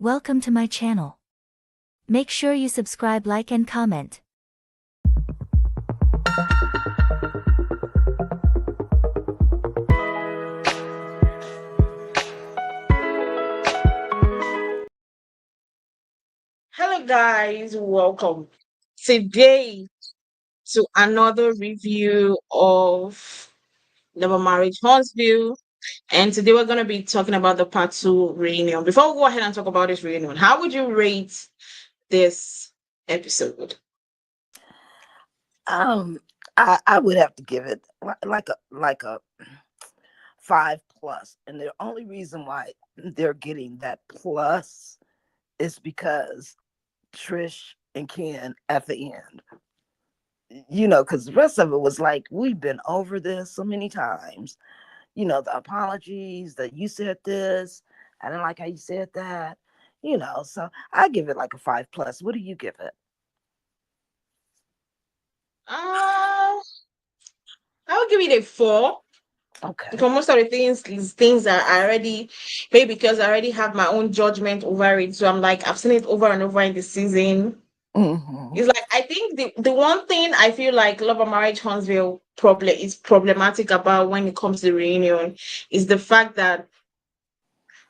Welcome to my channel. Make sure you subscribe, like, and comment. Hello guys, welcome today to another review of Never Marriage Huntsville. And today we're going to be talking about the part 2 reunion. Before we go ahead and talk about this reunion, how would you rate this episode? Um, I would have to give it like a 5+, and the only reason why they're getting that plus is because Trish and Ken at the end. Because the rest of it was like, we've been over this so many times. The apologies that you said this, I didn't like how you said that. So I give it like a 5+. What do you give it? Uh, I would give it a 4. Okay. For most of the things that I already, maybe because I already have my own judgment over it. So I'm like, I've seen it over and over in the season. Mm-hmm. It's like I think the one thing I feel like Love and Marriage Huntsville is problematic about when it comes to the reunion is the fact that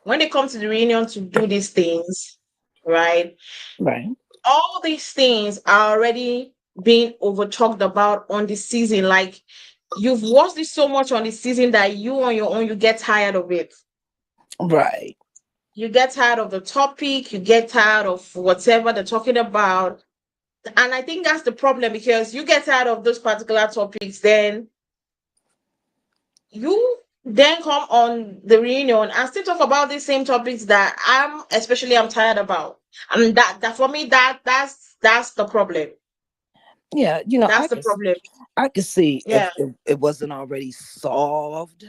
when they come to the reunion to do these things, right? Right. All these things are already being over talked about on the season. Like you've watched it so much on the season that you on your own you get tired of it. Right. You get tired of the topic, you get tired of whatever they're talking about. And I think that's the problem because you get tired of those particular topics, then you then come on the reunion and still talk about the same topics that I'm tired about. And that for me that's the problem. Yeah, That's the problem. I could see Yeah. if it wasn't already solved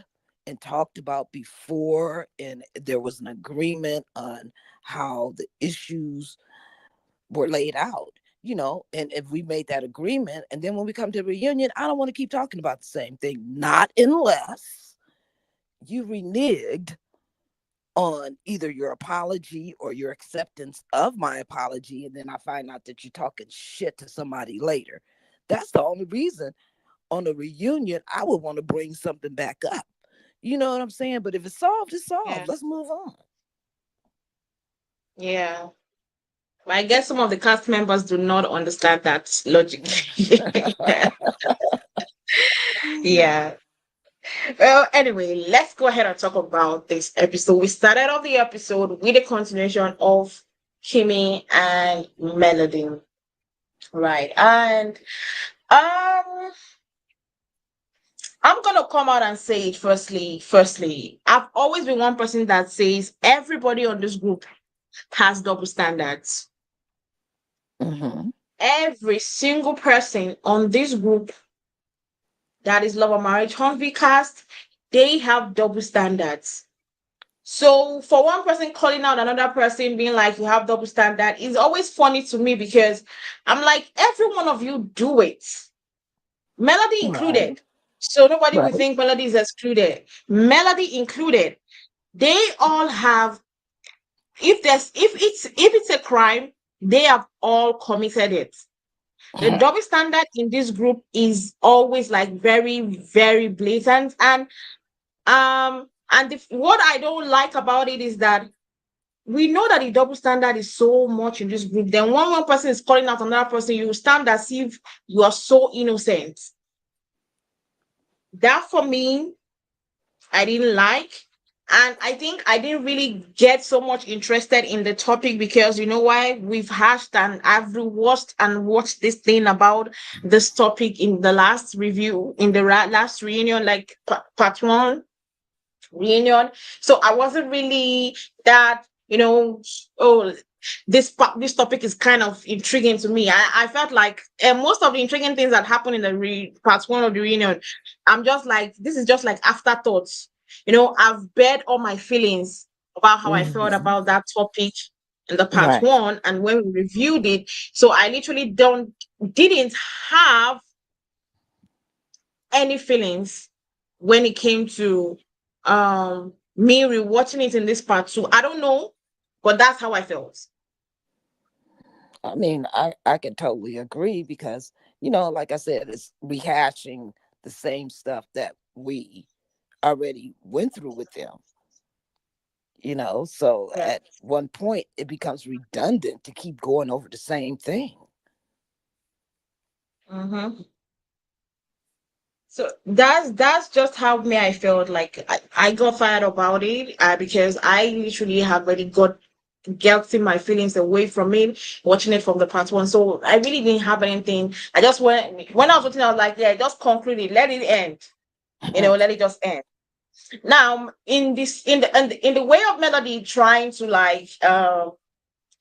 and talked about before, and there was an agreement on how the issues were laid out. And if we made that agreement, and then when we come to the reunion, I don't want to keep talking about the same thing, not unless you reneged on either your apology or your acceptance of my apology, and then I find out that you're talking shit to somebody later. That's the only reason on a reunion I would want to bring something back up. You know what I'm saying? But if it's solved, it's Yeah. solved. Let's move on. Yeah. But I guess some of the cast members do not understand that logic. Yeah. Well, anyway, let's go ahead and talk about this episode. We started off the episode with a continuation of Kimmi and Melody. Right. And I'm gonna come out and say it firstly. I've always been one person that says everybody on this group has double standards. Mm-hmm. Every single person on this group that is Love and Marriage Huntsville cast, they have double standards. So for one person calling out another person being like you have double standard is always funny to me because I'm like every one of you do it. Melody Right. included. So nobody will Right. think Melody is excluded. Melody included. They all have if it's a crime, they have all committed it. The double standard in this group is always like very, very blatant. What I don't like about it is that we know that the double standard is so much in this group. Then one person is calling out another person, you stand as if you are so innocent. That for me, I didn't like. And I think I didn't really get so much interested in the topic because you know why? We've hashed and I've watched this thing about this topic in the last review, in the last reunion, like part 1 reunion. So I wasn't really that, oh, this topic is kind of intriguing to me. I felt like most of the intriguing things that happened in the part 1 of the reunion, I'm just like, this is just like afterthoughts. I've bared all my feelings about how I felt Mm-hmm. about that topic in the part Right. 1 and when we reviewed it. So I literally didn't have any feelings when it came to me rewatching it in this part 2. I don't know. But that's how I felt. I mean, I can totally agree because, like I said, it's rehashing the same stuff that we already went through with them. So Yeah. at one point it becomes redundant to keep going over the same thing. Mm-hmm. So that's just how me I felt like I got fired about it because I literally have already got guilty my feelings away from it watching it from the part one. So I really didn't have anything. I just went when I was watching, I was like, yeah, just conclude it, let it end. Let it just end. Now in this in the way of Melody trying to like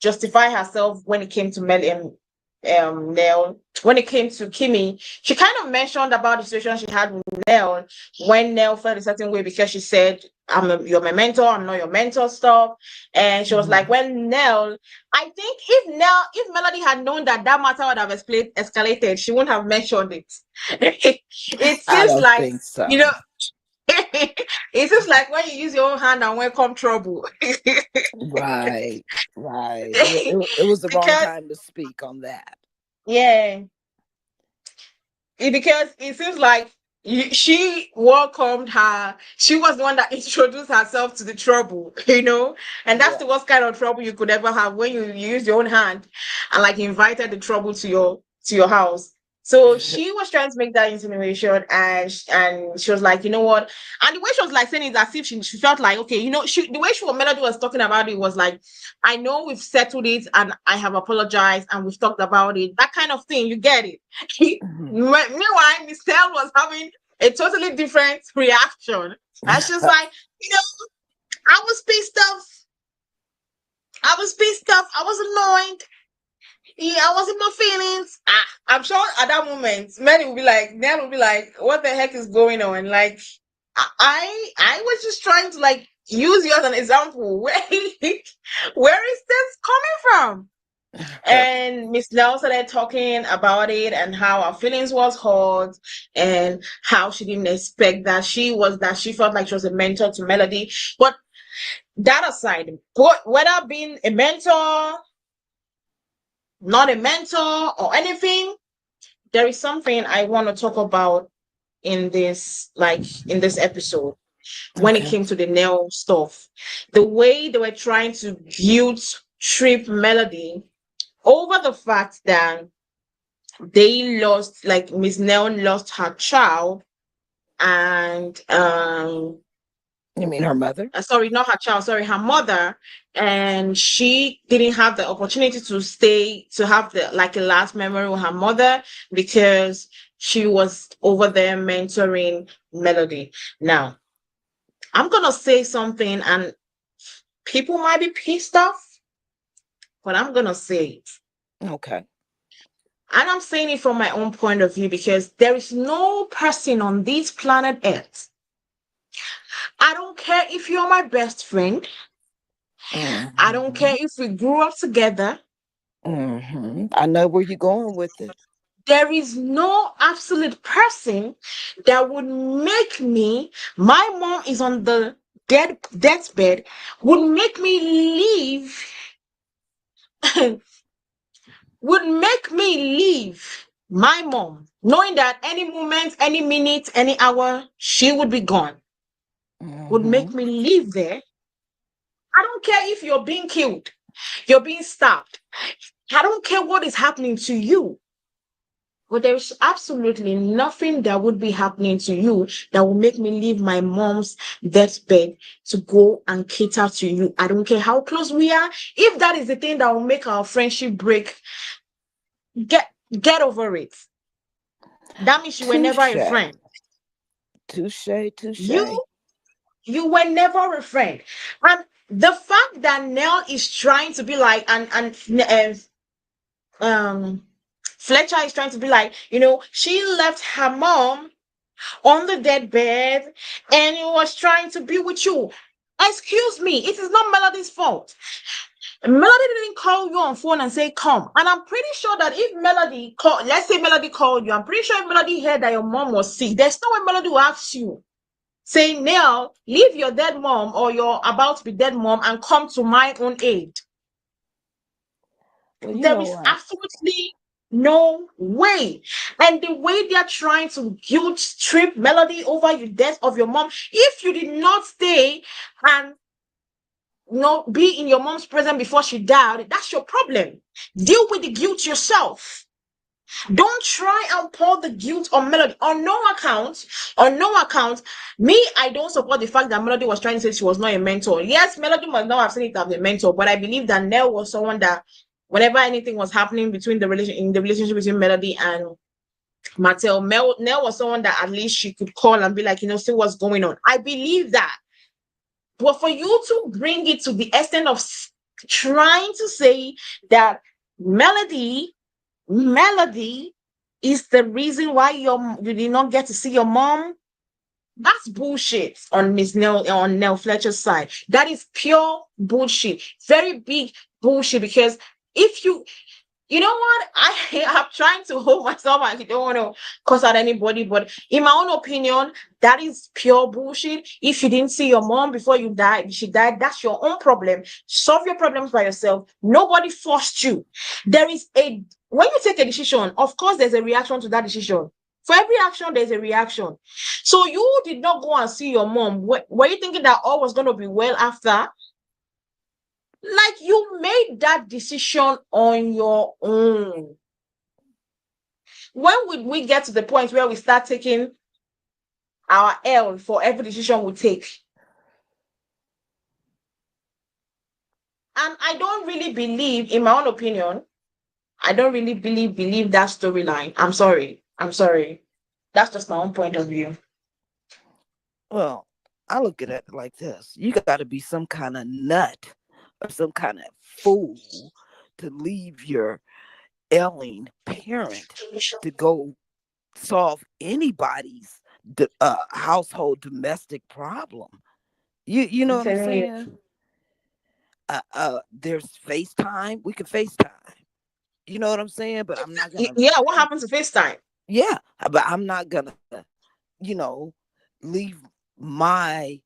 justify herself when it came to Nell. When it came to Kimmi, she kind of mentioned about the situation she had with Nell when Nell felt a certain way because she said, you're my mentor, I'm not your mentor stuff. And she was like, Mhm. when Nell, I think if Melody had known that that matter would have escalated, she wouldn't have mentioned it. It I seems don't like, think you know, so. it seems like when you use your own hand and welcome trouble. Right, right. It was the wrong Because, time to speak on that. yeah, because it seems like she welcomed her. She was the one that introduced herself to the trouble, and that's Yeah. the worst kind of trouble you could ever have when you use your own hand and like invited the trouble to your house. So she was trying to make that insinuation, and she was like, you know what? And the way she was like saying it, as if she felt like, okay, the way Melody was talking about it was like, I know we've settled it, and I have apologized, and we've talked about it. That kind of thing, you get it. Mhm. Meanwhile, Miss Tell was having a totally different reaction. And she's like, I was pissed off. I was pissed off. I was annoyed. Yeah, I was in my feelings. I'm sure at that moment, Nell will be like, what the heck is going on? Like, I was just trying to like use you as an example. Where is this coming from? And Miss Nell started talking about it and how her feelings was hurt and how she didn't expect that she felt like she was a mentor to Melody. But that aside, but whether being a mentor, not a mentor, or anything, there is something I want to talk about in this episode when it Okay. came to the Nell stuff. The way they were trying to guilt trip Melody over the fact that they lost like Miss Nell lost her child and You mean her mother? sorry, not her child, sorry, her mother, and she didn't have the opportunity to stay to have the like a last memory with her mother because she was over there mentoring Melody. Now, I'm gonna say something and people might be pissed off, but I'm gonna say it. Okay. And I'm saying it from my own point of view because there is no person on this planet Earth. I don't care if you're my best friend. I don't Hmm. care if we grew up together. I know where you're going with it. There is no absolute person that would make me, my mom is on the deathbed, would make me leave, would make me leave my mom, knowing that any moment, any minute, any hour, she would be gone. Would make Hmm. me leave there. I don't care if you're being killed, you're being stabbed. I don't care what is happening to you. But there's absolutely nothing that would be happening to you that will make me leave my mom's deathbed to go and cater to you. I don't care how close we are. If that is the thing that will make our friendship break, get get over it. That means you were never a Touche. friend. Touche. You Touche. you were never a friend. And the fact that Nell is trying to be like um Fletcher is trying to be like, she left her mom on the deathbed and he was trying to be with you. Excuse me, it is not Melody's fault. Melody didn't call you on phone and say come. And I'm pretty sure that if Melody called, let's say Melody called you, I'm pretty sure if Melody heard that your mom was sick, there's no way Melody will ask you. saying, Neil, leave your dead mom or your about to be dead mom and come to my own aid. Well, you There know is what? absolutely no way. And the way they're trying to guilt trip Melody over the death of your mom, if you did not stay and be in your mom's presence before she died, that's your problem. Deal with the guilt yourself. Don't try and pour the guilt on Melody. On no account, me, I don't support the fact that Melody was trying to say she was not a mentor. Yes, Melody must not have seen it as a mentor, but I believe that Nell was someone that whenever anything was happening between the relationship between Melody and Martell, Nell was someone that at least she could call and be like, see what's going on. I believe that. But for you to bring it to the extent of trying to say that Melody Melody is the reason why you did not get to see your mom. That's bullshit on Nell Fletcher's side. That is pure bullshit. Very big bullshit because if you know what? I'm trying to hold myself. I don't want to cuss out anybody, but in my own opinion, that is pure bullshit. If you didn't see your mom before you died, she died, that's your own problem. Solve your problems by yourself. Nobody forced you. There is when you take a decision, of course, there's a reaction to that decision. For every action, there's a reaction. So you did not go and see your mom. Were you thinking that all was going to be well after? Like you made that decision on your own. When would we get to the point where we start taking our L for every decision we take? And I don't really believe, in my own opinion, I don't really believe that storyline. I'm sorry. I'm sorry. That's just my own point of view. Well, I look at it like this. You got to be some kind of nut or some kind of fool to leave your ailing parent to go solve anybody's household domestic problem. You know I'm what I'm telling you. saying? There's FaceTime. We can FaceTime. You know what I'm saying? But I'm not gonna. Yeah, what happened to FaceTime? Yeah, but I'm not gonna. You know, leave my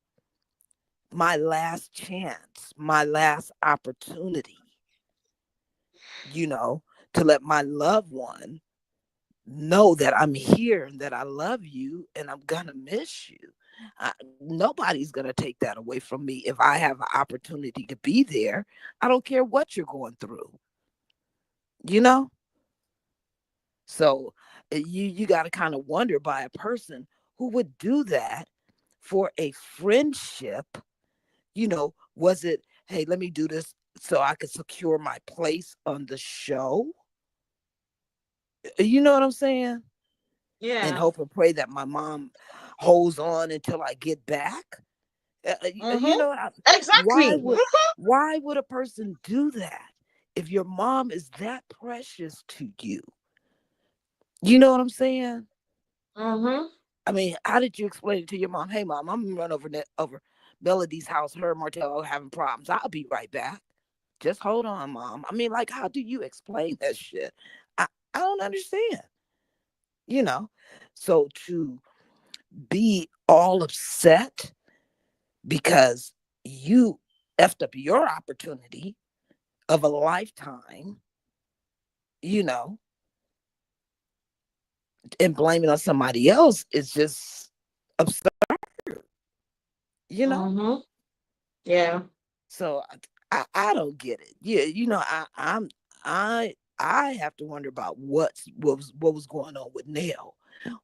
last chance, my last opportunity. You know, to let my loved one know that I'm here and that I love you and I'm gonna miss you. Nobody's gonna take that away from me if I have an opportunity to be there. I don't care what you're going through. You know, so you got to kind of wonder by a person who would do that for a friendship. You know, was it, hey, let me do this so I could secure my place on the show? You know what I'm saying? And Yeah. hope and pray that my mom holds on until I get back. You Mm-hmm. know, why Exactly. would why would a person do that if your mom is that precious to you? You know what I'm saying? Mm-hmm. I mean, how did you explain it to your mom? Hey, mom, I'm gonna run over Melody's house. Her and Martell are having problems. I'll be right back. Just hold on, mom. I mean, like, how do you explain that shit? I don't understand. You know, so to be all upset because you effed up your opportunity of a lifetime, you know, and blaming on somebody else is just absurd, you know? Mm-hmm. Yeah. So I don't get it. Yeah, you know, I have to wonder about what was going on with Nell.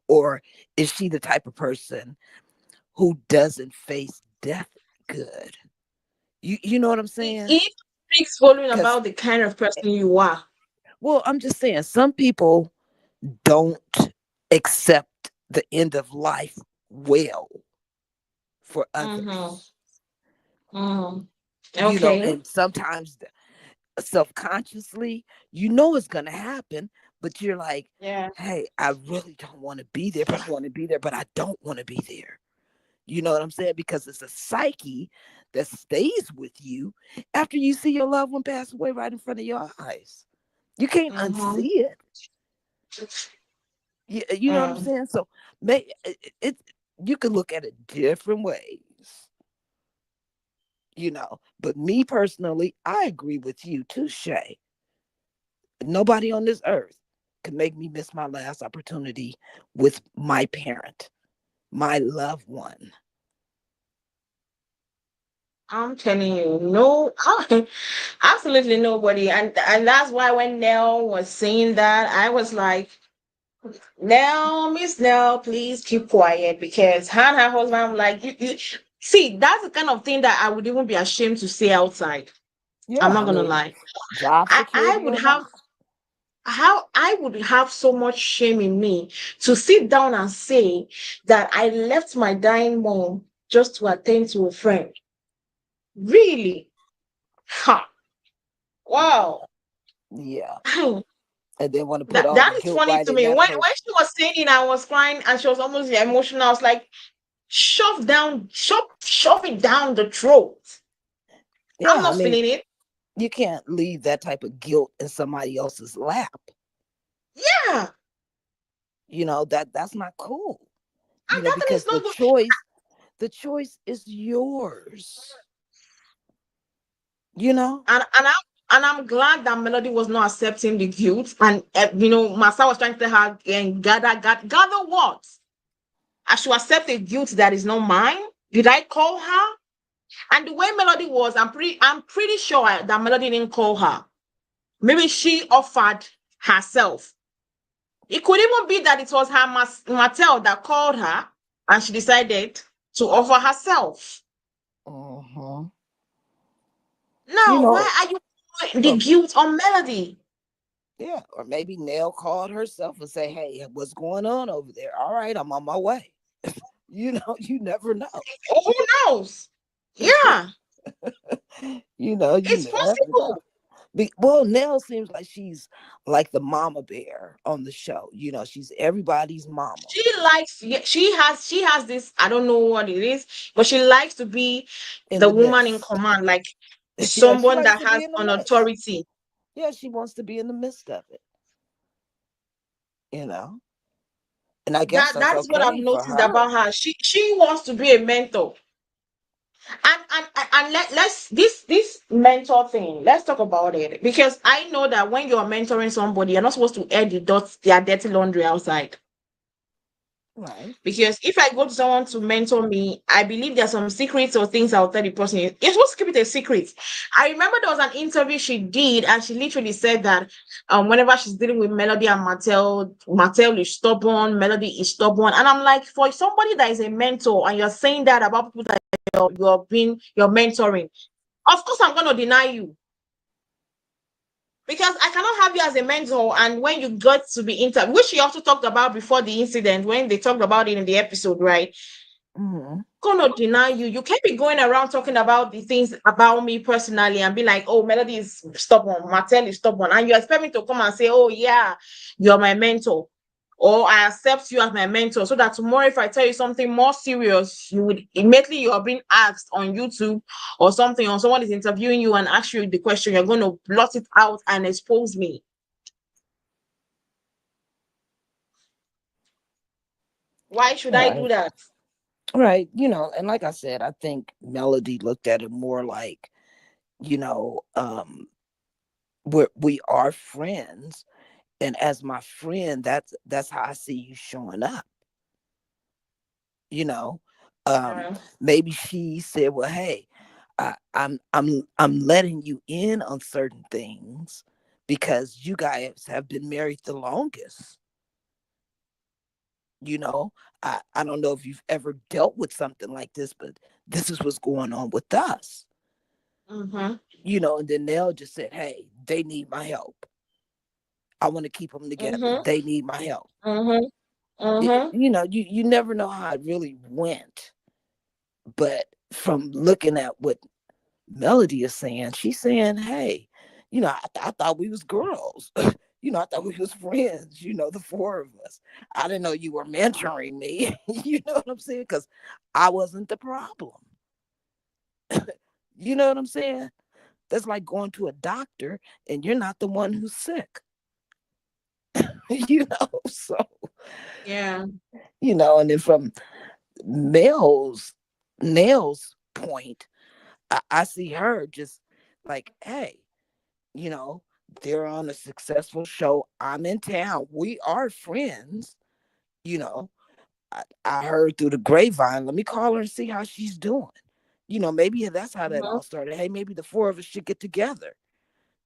Or is she the type of person who doesn't face death good? You know what I'm saying? It speaks volume Because about the kind of person you are. well, I'm just saying some people don't accept the end of life well for Mm-hmm. others. Mm-hmm. You know, Okay. and sometimes self-consciously, you know it's gonna happen, but you're like, Yeah. hey, I really don't want to be there, but I want to be there, but I don't want to be there. You know what I'm saying? Because it's a psyche that stays with you after you see your loved one pass away right in front of your eyes. You can't Mm-hmm. unsee it. You know what I'm Mm. saying? So may it You can look at it different ways, But me personally, I agree with you too, Shay. Nobody on this earth can make me miss my last opportunity with my parent, my loved one. I'm telling you, no, absolutely nobody. And that's why when Nell was saying that, I was like, Nell, Miss Nell, please keep quiet because her and her husband, I'm like, you see, that's the kind of thing that I would even be ashamed to say outside. I'm Yeah, not I gonna mean, lie. job I security would or not. have how I would have so much shame in me to sit down and say that I left my dying mom just to attend to a friend. Really? Ha! Wow. Yeah. And then want to put That all the that is guilt funny right to in me. that When person. she was saying it, I was crying and she was almost emotional. I was like, shove it down the throat. I'm Yeah, I not mean, feeling it. you can't leave that type of guilt in somebody else's lap. Yeah, That's not cool. and that thing Because is not good. the choice is yours. You know? And I'm glad that Melody was not accepting the guilt. And Masa was trying to tell her and gather what? I should accept a guilt that is not mine. Did I call her? And the way Melody was, I'm pretty sure that Melody didn't call her. Maybe she offered herself. It could even be that it was her Martell that called her and she decided to offer herself. Uh-huh. You Now, know, why are you putting the or guilt on Melody? yeah, or maybe Nell called herself and say, "Hey, what's going on over there? All right, I'm on my way." You never know. Who knows? Yeah, You it's never know. possible. Well, Nell seems like she's like the mama bear on the show. She's everybody's mama She likes, yeah, she has this, I don't know what it is, but she likes to be in the the woman in midst. command, like Yeah, she someone likes that to has be in the an midst. authority. Yeah, she wants to be in the midst of it, you know? And I guess That that's that is what I've okay for noticed her. about her. She wants to be a mentor. And let's this mentor thing, let's talk about it because I know that when you're mentoring somebody, you're not supposed to air their dirty laundry outside. Right. Because if I go to someone to mentor me, I believe there's some secrets or things I'll tell the person. You're supposed to keep it a secret. I remember there was an interview she did, and she literally said that whenever she's dealing with Melody and Martell is stubborn, Melody is stubborn. And I'm like, for somebody that is a mentor and you're saying that about people that you're mentoring, of course I'm gonna deny you. Because I cannot have you as a mentor, and when you got to be interviewed, which she also talked about before the incident, when they talked about it in the episode, right? Hmm. Cannot deny you. You can't be going around talking about the things about me personally and be like, oh, Melody is stubborn, Martell is stubborn, and you expect me to come and say, oh yeah, you're my mentor, or I accept you as my mentor, so that tomorrow if I tell you something more serious, you would immediately you're being asked on YouTube or something, or someone is interviewing you and ask you the question, you're going to blot it out and expose me. Why should I do Right. that? Right. And like I said, I think Melody looked at it more like, you know, um, we are friends. And as my friend, that's how I see you showing up, you know. Yeah. Maybe she said, well, hey, I'm letting you in on certain things because you guys have been married the longest. You know, I don't know if you've ever dealt with something like this, but this is what's going on with us. Mm-hmm. And then they'll just said, hey, they need my help. I want to keep them together. Mm-hmm. They need my help. Mm-hmm. Mm-hmm. You never know how it really went. But from looking at what Melody is saying, she's saying, hey, I thought we was girls. I thought we was friends, the four of us. I didn't know you were mentoring me. You know what I'm saying? Because I wasn't the problem. You know what I'm saying? That's like going to a doctor and you're not the one who's sick. So, Yeah. and then from Mel's Nell's point, I see her just like, hey, you know, they're on a successful show. I'm in town. We are friends. You know, I heard through the grapevine. Let me call her and see how she's doing. Maybe that's how that Mhm. all started. Hey, maybe the four of us should get together.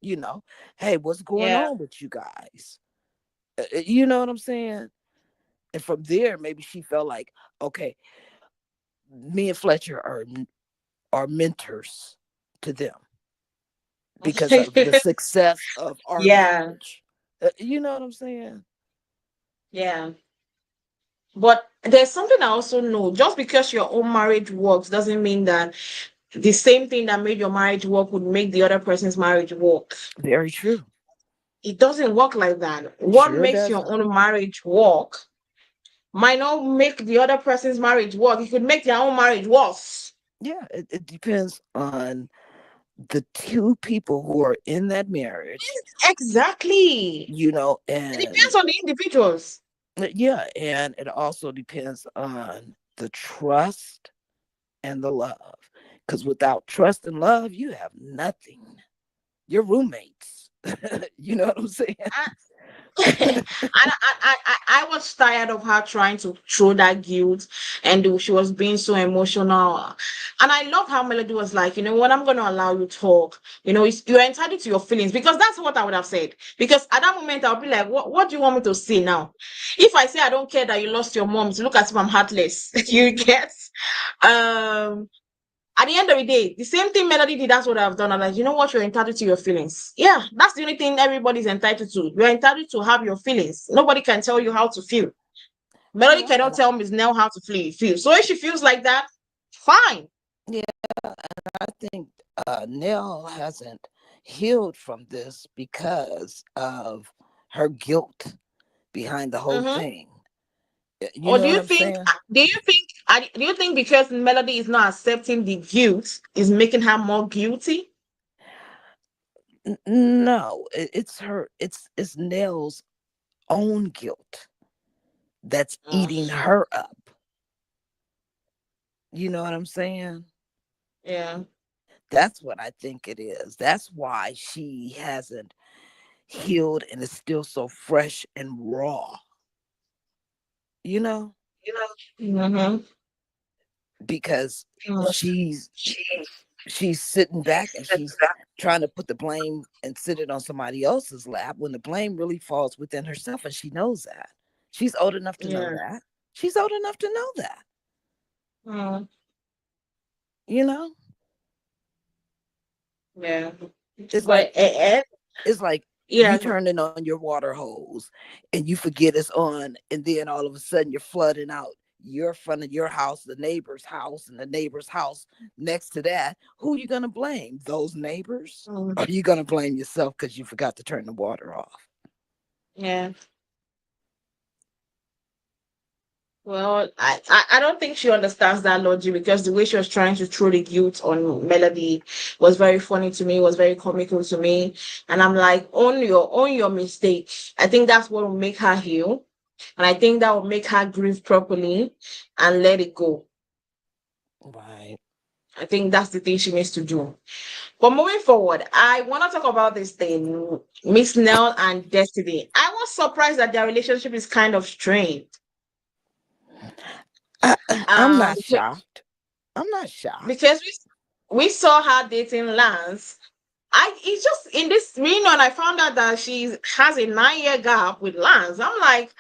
You know, hey, what's going Yeah. on with you guys? You know what I'm saying? And from there, maybe she felt like, okay, me and Fletcher are mentors to them because of the success of our Yeah. marriage. You know what I'm saying? Yeah. But there's something I also know. Just because your own marriage works doesn't mean that the same thing that made your marriage work would make the other person's marriage work. Very true. It doesn't work like that. What Sure makes your doesn't. own marriage work might not make the other person's marriage work. It could make their own marriage worse. Yeah, it depends on the two people who are in that marriage, Exactly. It and depends on the individuals. yeah, and it also depends on the trust and the love. Because without trust and love, you have nothing. You're roommates. You know what I'm saying? I was tired of her trying to throw that guilt, and she was being so emotional. And I love how Melody was like, you know what, I'm going to allow you to talk. You're entitled to your feelings, because that's what I would have said. Because at that moment, I'll be like, what do you want me to say now? If I say I don't care that you lost your mom, to look as if I'm heartless. You get? Um, at the end of the day, the same thing Melody did, that's what I've done. I'm like, you know what? You're entitled to your feelings. Yeah, that's the only thing everybody's entitled to. You're entitled to have your feelings. Nobody can tell you how to feel. Melody Yeah, cannot tell Miss Nell how to feel. So if she feels like that, fine. yeah. I think Nell hasn't healed from this because of her guilt behind the whole Mm-hmm. thing. You Or know what I'm saying? do you think because Melody is not accepting the guilt is making her more guilty? No, it's her. It's Nell's own guilt that's eating Mm, her up. You know what I'm saying? yeah. That's what I think it is. That's why she hasn't healed and is still so fresh and raw. You know, Mm-hmm. because she's sitting back and she's trying to put the blame and sit it on somebody else's lap when the blame really falls within herself, and she knows that. She's old enough to know Yeah. that. She's old enough to know that. Mm, You know, yeah. it's like But it's like you yeah. turning on your water hose and you forget it's on, and then all of a sudden you're flooding out your front of your house, the neighbor's house, and the neighbor's house next to that. Who are you gonna blame? Those neighbors? Mm, Or are you gonna blame yourself because you forgot to turn the water off? yeah. Well, I don't think she understands that logic, because the way she was trying to throw the guilt on Melody was very funny to me, was very comical to me. And I'm like, own your mistake. I think that's what will make her heal. And I think that will make her grieve properly and let it go. Right. I think that's the thing she needs to do. But moving forward, I want to talk about this thing, Miss Nell and Destiny. I was surprised that their relationship is kind of strained. I'm not Because shocked. I'm not shocked. because we saw her dating Lance. It's just in this reunion I found out that she has a 9 year gap with Lance. I'm like,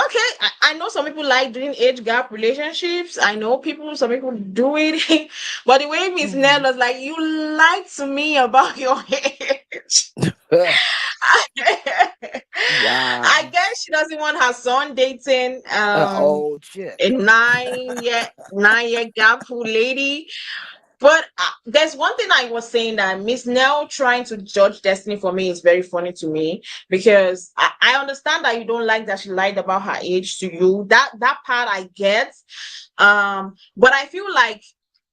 okay, I know some people like doing age gap relationships. I know some people do it, but the way Miss Nell Mhm. was like, you lied to me about your age. I Wow. guess she doesn't want her son dating Old a chick. 9 year gap lady. But there's one thing I was saying, that Miss Nell trying to judge Destiny for me is very funny to me, because I understand that you don't like that she lied about her age to you. That part I get. But I feel like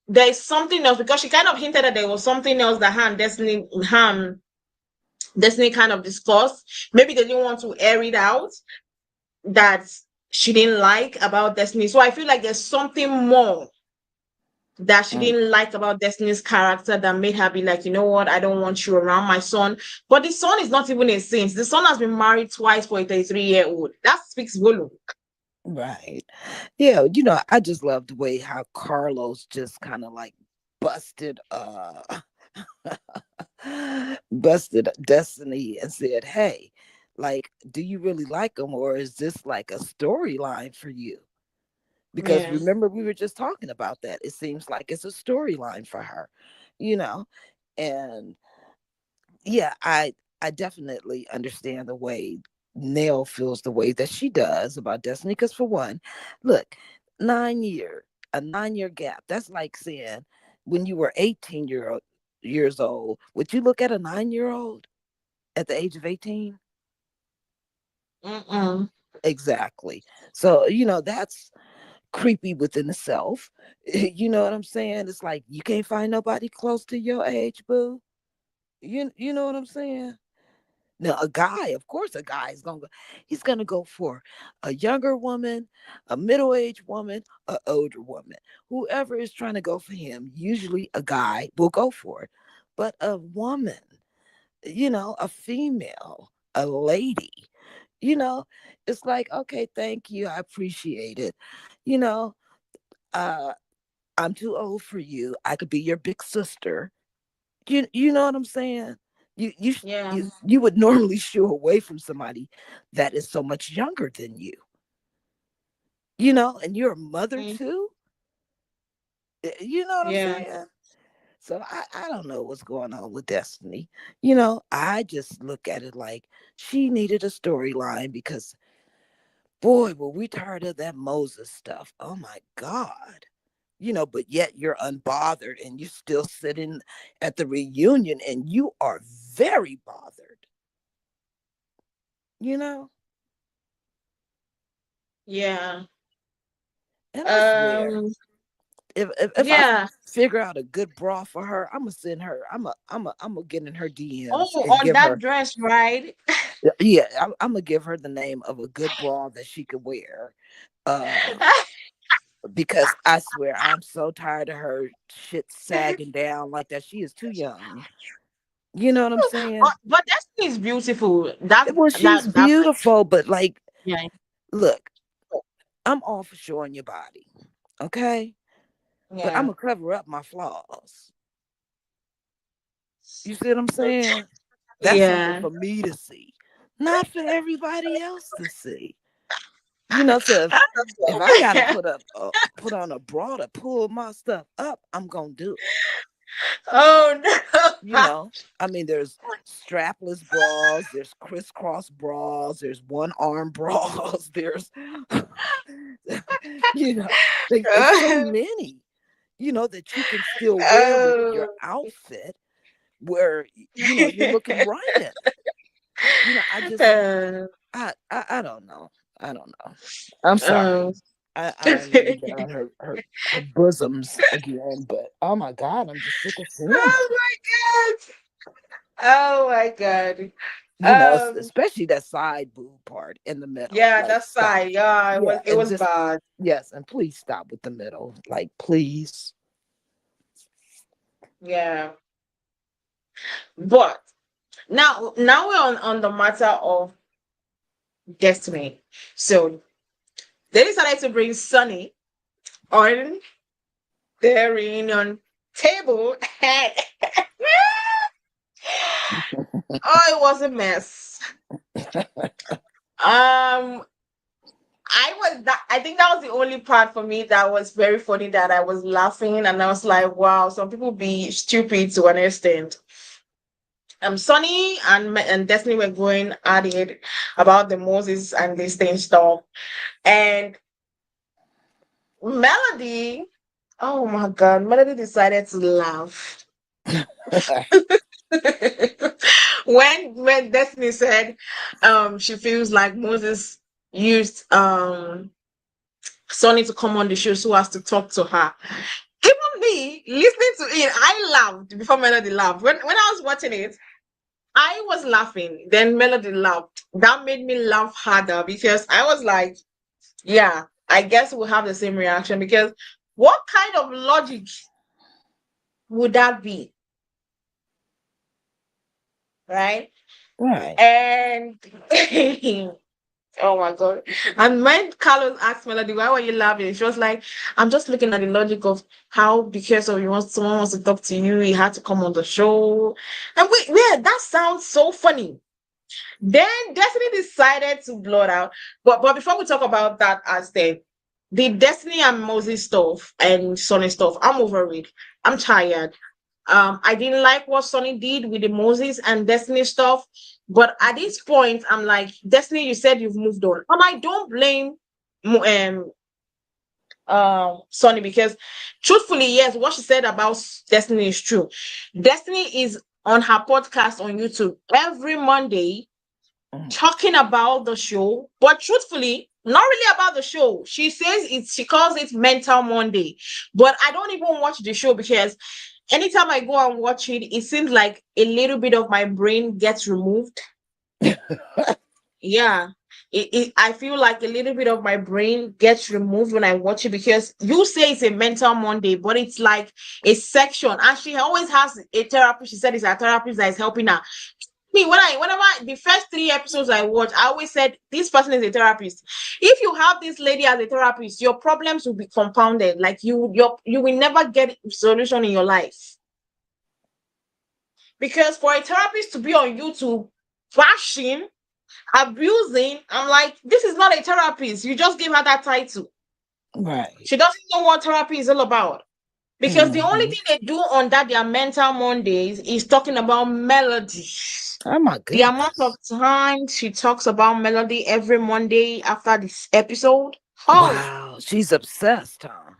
there's something else, because she kind of hinted that there was something else that her and Destiny kind of discussed. Maybe they didn't want to air it out. That she didn't like about Destiny. So I feel like there's something more that she Mm, didn't like about Destiny's character that made her be like, you know what, I don't want you around my son. But the son is not even a saint. The son has been married twice for a 33-year-old. That speaks volume. right. Yeah, I just love the way how Carlos just kind of like busted busted Destiny and said, "Hey, like, do you really like him, or is this like a storyline for you?" Because Yeah. remember, we were just talking about that. It seems like it's a storyline for her, you know. And yeah, I definitely understand the way Nell feels the way that she does about Destiny. Because for one, look, 9 year a 9 year gap. That's like saying when you were 18 years old, would you look at a 9 year old at the age of 18? Mm-mm. Exactly. So that's creepy within itself. You know what I'm saying? It's like you can't find nobody close to your age, boo. You know what I'm saying? Now, a guy, of course, a guy is gonna go. He's gonna go for a younger woman, a middle-aged woman, a older woman. Whoever is trying to go for him, usually a guy will go for it. But a woman, a female, a lady, you know, it's like, okay, thank you, I appreciate it. You know, uh, I'm too old for you. I could be your big sister. You know what I'm saying? Yeah. You would normally shoo away from somebody that is so much younger than you. And you're a mother Mm. too. You know what I'm Yeah. saying? So I don't know what's going on with Destiny. I just look at it like she needed a storyline because boy, were we tired of that Moses stuff. Oh my God. But yet you're unbothered and you're still sitting at the reunion and you are very bothered, you know? Yeah. And I swear, Um, if I yeah. figure out a good bra for her, I'm gonna send her. I'm gonna get in her Oh, DMs and on give that her. dress, right? Yeah, I'm gonna give her the name of a good bra that she could wear. Uh, because I swear I'm so tired of her shit sagging down like that. She is too young. You know what I'm saying? But Destiny is beautiful. That Well, she's that that beautiful, but like, yeah. look, I'm all for showing your body, okay? But I'm Yeah. gonna cover up my flaws. You see what I'm saying? That's something Yeah. for me to see, not for everybody else to see. So if I gotta put on a bra to pull my stuff up, I'm gonna do it. Oh You no. know, I mean, there's strapless bras, there's crisscross bras, there's one arm bras, there's, you know, there's so many, that you can still wear with your Oh. outfit where, you're looking right in it. I just, I don't know. I don't know. I'm sorry. Oh. I don't mean to get on her bosoms again, but oh my God, I'm just sick of seeing Oh it. my god. Oh my god. Um, Especially that side boob part in the middle. yeah, Like, that stop. side. Yeah, Yeah, it and was just bad. yes, and please stop with the middle. Like, please. Yeah. But now we're on the matter of Destiny. So they decided to bring Sunny on the reunion table. Oh, it was a mess. I think that was the only part for me that was very funny, that I was laughing and I was like, wow, some people be stupid to an extent. Sunny and Destiny were going at it about the Moses and this thing stuff. And Melody, oh my god, Melody decided to laugh. When Destiny said she feels like Moses used Sonny to come on the show so as to talk to her. Even me listening to it, I laughed before Melody laughed. When I was watching it, I was laughing. Then Melody laughed. That made me laugh harder because I was like, Yeah, I guess we'll have the same reaction because what kind of logic would that be, right? Right. And oh my god! And when Carlos asked Melody, "Why were you laughing?" She was like, "I'm just looking at the logic of how because of you want someone wants to talk to you, you had to come on the show." And yeah, that sounds so funny. Then Destiny decided to blot out. But before we talk about that, as the Destiny and Moses stuff and Sunny stuff, I'm over it. I'm tired. I didn't like what Sunny did with the Moses and Destiny stuff, but at this point, I'm like, Destiny, you said you've moved on, and I don't blame Sunny because, truthfully, yes, what she said about Destiny is true. Destiny is on her podcast on YouTube every Monday Mm. talking about the show, but truthfully, not really about the show. She says she calls it Mental Monday, but I don't even watch the show because anytime I go and watch it, it seems like a little bit of my brain gets removed. Yeah. I feel like a little bit of my brain gets removed when I watch it because you say it's a mental Monday, but it's like a section. And she always has a therapist. She said it's a therapist that is helping her. Me, whenever the first 3 episodes I watched, I always said this person is a therapist. If you have this lady as a therapist, your problems will be compounded. Like you will never get solution in your life. Because for a therapist to be on YouTube bashing, abusing, I'm like, this is not a therapist. You just gave her that title. Right. She doesn't know what therapy is all about. Because the only Hmm. thing they do on that their mental Mondays is talking about melody. Oh my The amount of goodness. time she talks about melody every Monday after this episode. Oh, Wow. She's obsessed, huh?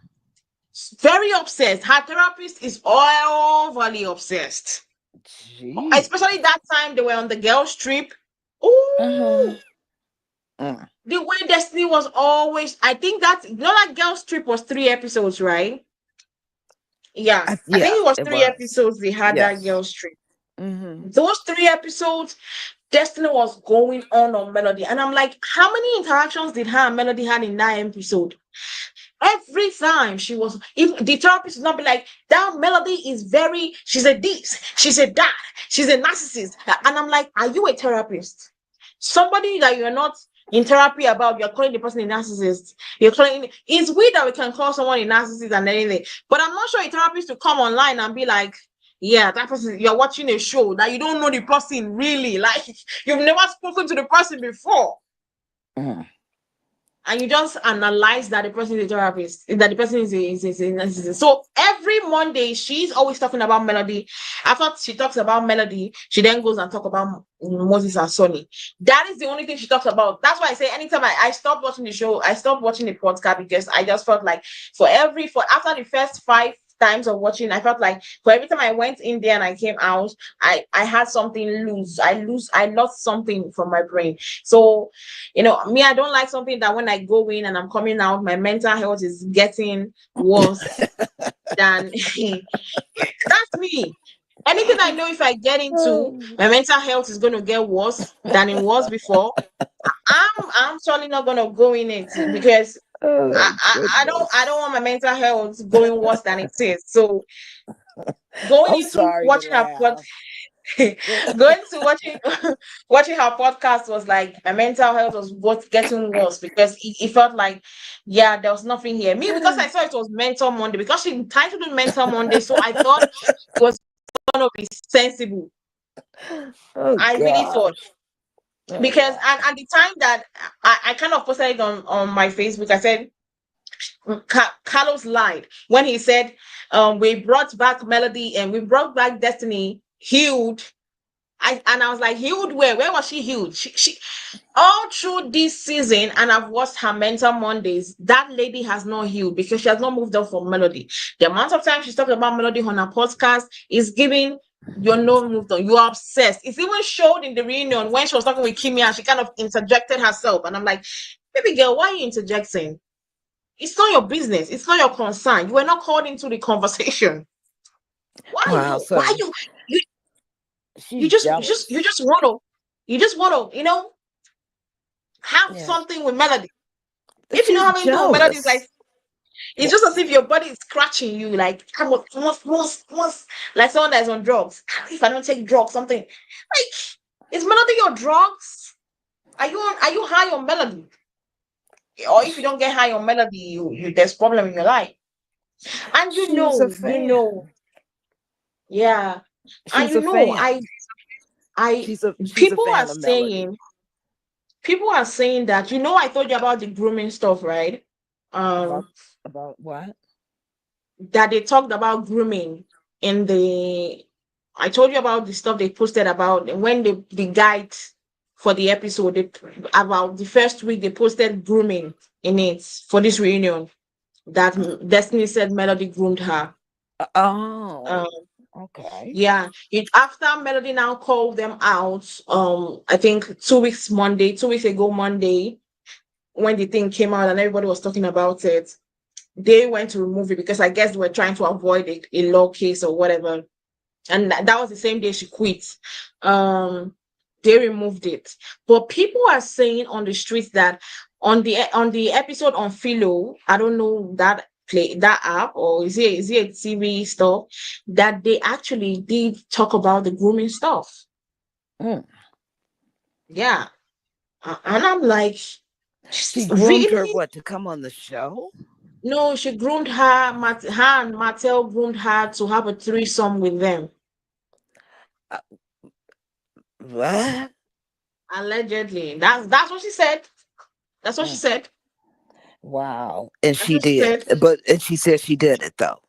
very obsessed. Her therapist is overly obsessed. Especially Jeez. that time they were on the girls' trip. Uh-huh. Ooh, Mm. the way Destiny was always, I think that girls' trip was 3 episodes, right? Yeah, I Yeah, think it was it three was. episodes they had that Yes. girls' trip. Mm-hmm. Those 3 episodes, Destiny was going on Melody. And I'm like, how many interactions did her and Melody had in that episode? Every time she was, if the therapist would not be like, that Melody is very, she's a this, she's a that, she's a narcissist. And I'm like, are you a therapist? Somebody that you're not in therapy about, you're calling the person a narcissist. You're calling it's weird that we can call someone a narcissist and anything, but I'm not sure a therapist to come online and be like, yeah, that person, you're watching a show that you don't know the person really, like you've never spoken to the person before Mm. and you just analyze that the person is a therapist, that the person so every Monday she's always talking about melody. After she talks about melody, she then goes and talk about Moses and Sunny. That is the only thing she talks about. That's why I say anytime I stopped watching the show, I stopped watching the podcast because I just felt like for after the first 5 times of watching, I felt like for every time I went in there and I came out, I had something loose. I lost something from my brain. So me, I don't like something that when I go in and I'm coming out, my mental health is getting worse than that's me. Anything I know if I get into, Oh, my mental health is gonna get worse than it was before. I'm surely not gonna go in it because I, oh I, I don't goodness. want my mental health going worse than it is. So going I'm into sorry to watching her laugh. going to watching watching her podcast was like my mental health was what getting worse because it felt like yeah there was nothing here me because I saw it was mental Monday because she titled it mental Monday, so I thought it was gonna be sensible. Oh I really thought gosh. Oh because wow. and at the time that I kind of posted it on my Facebook, I said Carlos lied when he said we brought back melody and we brought back destiny healed. I was like, healed where? Where was she healed? She all through this season, and I've watched her mental Mondays. That lady has not healed because she has not moved on from Melody. The amount of time she's talking about Melody on her podcast is giving you're not moved on. You are obsessed. It's even showed in the reunion when she was talking with Kimmy and she kind of interjected herself. And I'm like, baby girl, why are you interjecting? It's not your business. It's not your concern. You were not called into the conversation. Why Wow. you? Why So you? You she's just you just you jealous. just want to you just want to have Yeah. something with melody. If you know She's how many people Melody is like, jealous. it's just as if your body is scratching you, like come on, like someone that's on drugs. If I don't take drugs, something like is Melody your drugs? Are you high on Melody? Or if you don't get high on Melody, you there's problem in your life. And She's a you know, fan. yeah. And She's a fan. I She's a people are fan of Melody. saying that I told you about the grooming stuff, right? About Um what? that they talked about grooming in the I told you about the stuff they posted about when the guide for the episode about the first week they posted grooming in it for this reunion that Destiny said Melody groomed her. Oh, Um, okay. yeah, after Melody now called them out. I think 2 weeks ago Monday when the thing came out and everybody was talking about it, they went to remove it because I guess they were trying to avoid a law case or whatever. And that was the same day she quit. Um, they removed it, but people are saying on the streets that on the episode on Philo, I don't know that app or is it TV stuff that they actually did talk about the grooming stuff. Mm. Yeah, and I'm like, She groomed her really? what to come on the show? No, she groomed her. Her and Martell groomed her to have a threesome with them. Uh, what? Allegedly, that's what she said. That's what she Mm. said. Wow. And That's she what she did, said. and she said she did it though.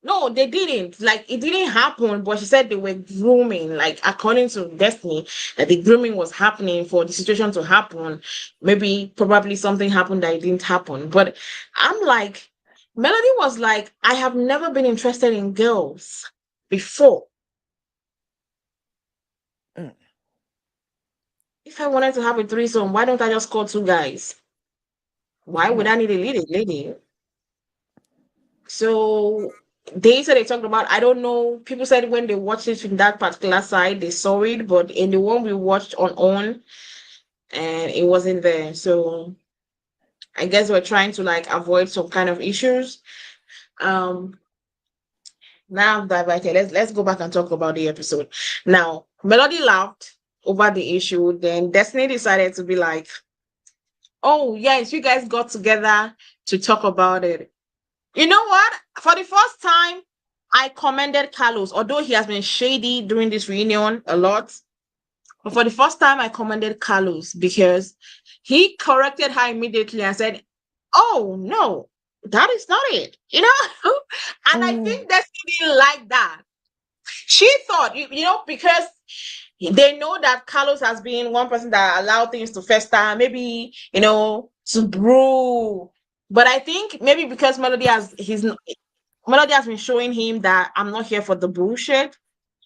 No, they didn't. Like it didn't happen, but she said they were grooming. Like according to Destiny, that the grooming was happening for the situation to happen. Maybe probably something happened that it didn't happen. But I'm like, Melody was like, I have never been interested in girls before. Mm. If I wanted to have a threesome, why don't I just call two guys? Why would Mm. I need a lady? So they said they talked about, I don't know. People said when they watched it from that particular side, they saw it, but in the one we watched on own, and it wasn't there. So I guess we're trying to like avoid some kind of issues. Um Now I'm diverted. Let's go back and talk about the episode. Now, Melody laughed over the issue, then Destiny decided to be like, oh yes, you guys got together to talk about it. You know what? For the first time, I commended Carlos, although he has been shady during this reunion a lot. But for the first time, I commended Carlos because he corrected her immediately and said, oh, no, that is not it. And I Mm. think Destiny didn't like that. She thought, because they know that Carlos has been one person that allowed things to fester, maybe, to brew. But I think maybe because Melody has been showing him that I'm not here for the bullshit.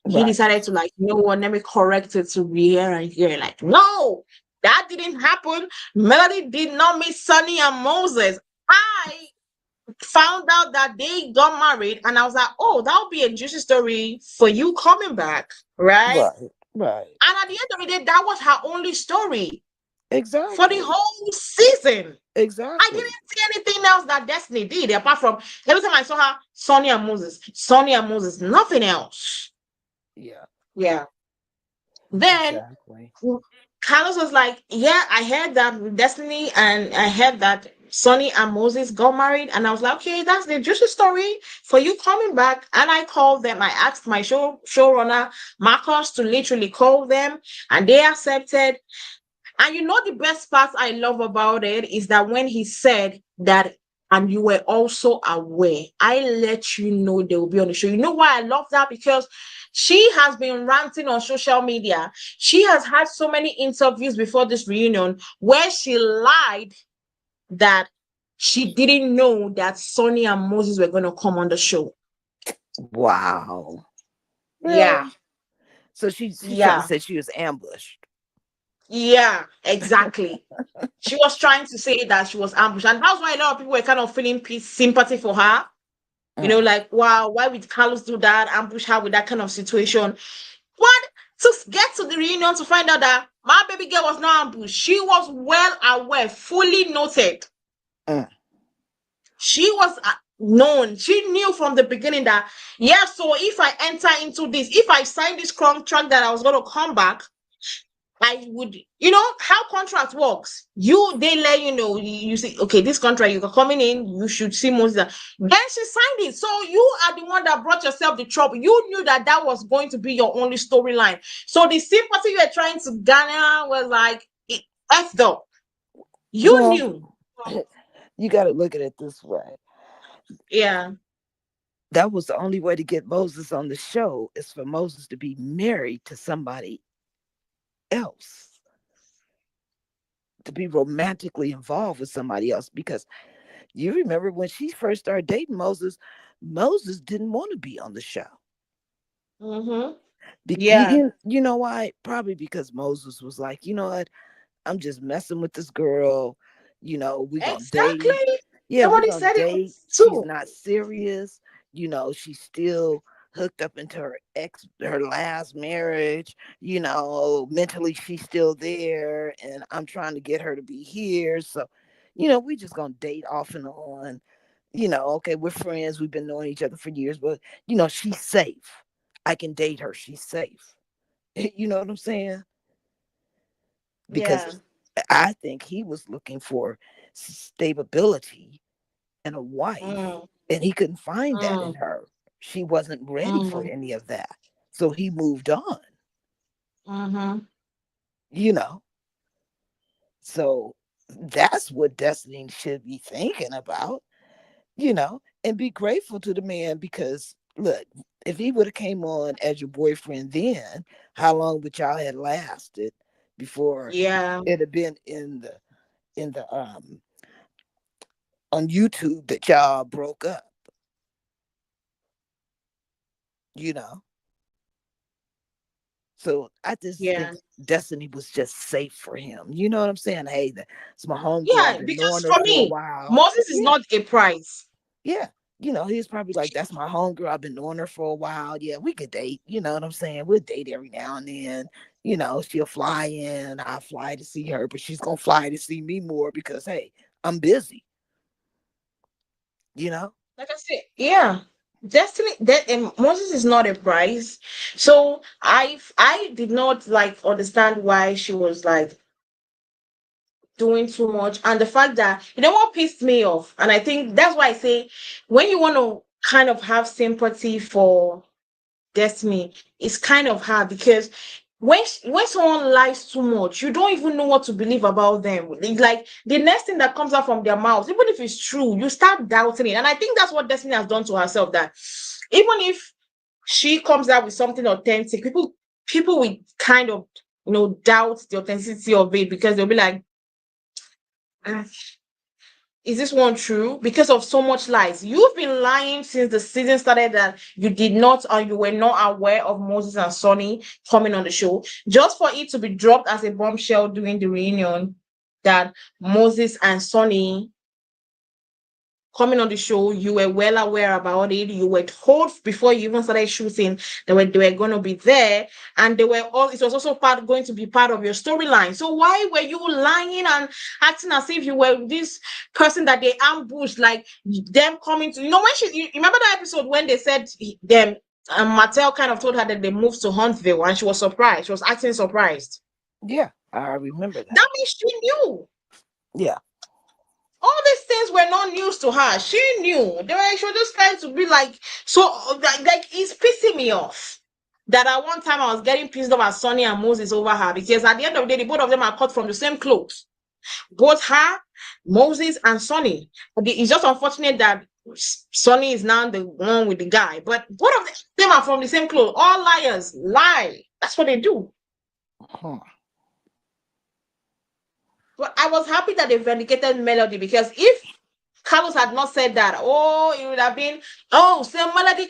He Right. decided to like, let me correct it to be here and here. Like, no, that didn't happen. Melody did not meet Sunny and Moses. I found out that they got married, and I was like, oh, that would be a juicy story for you coming back, right? Right. Right. And at the end of the day, that was her only story for the Exactly. whole season. I didn't Exactly. see anything else that Destiny did apart from every time I saw her, Sonny and Moses, nothing else. Yeah. Yeah. Then Exactly. Carlos was like, yeah, I heard that Destiny and I heard that Sonny and Moses got married. And I was like, okay, that's the juicy story for you coming back. And I called them. I asked my showrunner, Marcus, to literally call them, and they accepted. And the best part I love about it is that when he said that, and you were also aware, I let you know they will be on the show. You know why I love that? Because she has been ranting on social media. She has had so many interviews before this reunion where she lied that she didn't know that Sonny and Moses were going to come on the show. Wow. Yeah, Really? So she's trying to yeah, say she was ambushed. yeah, exactly. She was trying to say that she was ambushed, and that's why a lot of people were kind of feeling sympathy for her. Mm. Like, wow, why would Carlos do that, ambush her with that kind of situation? What? to get to the reunion to find out that my baby girl was not ambushed. She was well aware, fully noted. Mm. She was known. She knew from the beginning that, yeah, so if I enter into this, if I sign this contract that I was going to come back, I would, how contract works. They let you know, you say, okay, this contract, you're coming in, you should see most of that. Then she signed it. So you are the one that brought yourself the trouble. You knew that that was going to be your only storyline. So the sympathy you were trying to garner was like, effed up. You Well, knew. you got to look at it this way. Yeah. That was the only way to get Moses on the show, is for Moses to be married to somebody else, to be romantically involved with somebody else. Because you remember when she first started dating Moses, Moses didn't want to be on the show. Mm-hmm. He Yeah. didn't, you know why? Probably because Moses was like, you know what? I'm just messing with this girl. We're going to date. Exactly. Yeah, we're Somebody going to said it date. She's too. not serious. She's still hooked up into her last marriage. Mentally she's still there. And I'm trying to get her to be here. So, we just going to date off and on. Okay, we're friends. We've been knowing each other for years, but, she's safe. I can date her. She's safe. You know what I'm saying? Yeah. Because I think he was looking for stability and a wife, Mm, and he couldn't find that in mm, her. She wasn't ready for mm, any of that. So he moved on, mm-hmm. you know. So that's what Destiny should be thinking about, and be grateful to the man, because look, if he would have came on as your boyfriend then, how long would y'all have lasted before Yeah. it had been in the on YouTube that y'all broke up, you know? So I just think Yeah. Destiny was just safe for him. You know what I'm saying? Hey, that's my homegirl. Yeah. I've been knowing Because her for for a me, while. Moses is Yeah, not a prize. yeah. He's probably like, that's my homegirl. I've been knowing her for a while. Yeah, we could date. You know what I'm saying? We'll date every now and then. She'll fly in. I'll fly to see her, but she's going to fly to see me more because, hey, I'm busy, you know? Like I said, yeah. Destiny that Moses is not a prize. So I did not like understand why she was like doing too much. And the fact that, what pissed me off, and I think that's why I say, when you want to kind of have sympathy for Destiny, it's kind of hard, because when someone lies too much, you don't even know what to believe about them. It's like the next thing that comes out from their mouths, even if it's true, you start doubting it. And I think that's what Destiny has done to herself, that even if she comes out with something authentic, people will kind of, doubt the authenticity of it, because they'll be like, "Ah, is this one true?" Because of so much lies. You've been lying since the season started, that you did not, or you were not aware of Moses and Sunni coming on the show. Just for it to be dropped as a bombshell during the reunion, that Moses and Sunni coming on the show, you were well aware about it. You were told before you even started shooting they were going to be there, and they were all. It was also going to be part of your storyline. So why were you lying and acting as if you were this person that they ambushed, like them coming to? When you remember that episode when they said them. Martell kind of told her that they moved to Huntsville, and she was surprised. She was acting surprised. Yeah, I remember That that. means she knew. Yeah, All these things were not news to her. She knew. She was just trying to be like, so, like it's pissing me off. That at one time I was getting pissed off at Sunny and Moses over her, because at the end of the day, the both of them are cut from the same clothes. Both her, Moses, and Sunny. It's just unfortunate that Sunny is now the one with the guy, but both of them are from the same clothes. All liars lie. That's what they do. huh. But I was happy that they vindicated Melody, because if Carlos had not said that, oh, it would have been, oh, so Melody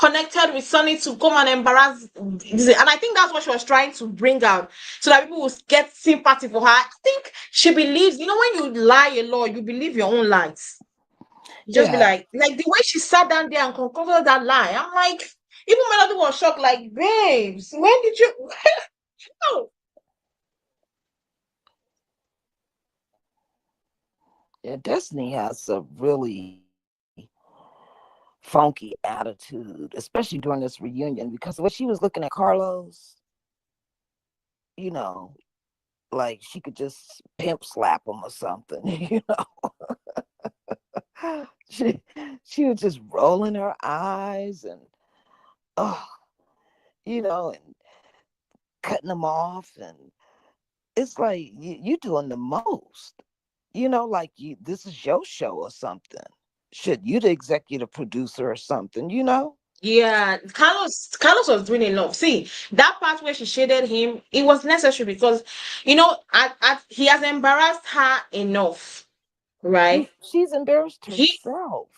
connected with Sunny to come and embarrass. And I think that's what she was trying to bring out, so that people will get sympathy for her. I think she believes, when you lie a lot, you believe your own lies. You just be Yeah, like the way she sat down there and concocted that lie. I'm like, Even Melody was shocked, like, babes, when did you? Oh, Yeah, Destiny has a really funky attitude, especially during this reunion, because the way she was looking at Carlos, you know, like she could just pimp slap him or something, she she was just rolling her eyes and oh, and cutting them off, and it's like you doing the most, like this is your show or something. Should you the executive producer or something? yeah, Carlos was doing enough. See, that part where she shaded him, it was necessary because, he has embarrassed her enough, right? She's embarrassed He herself.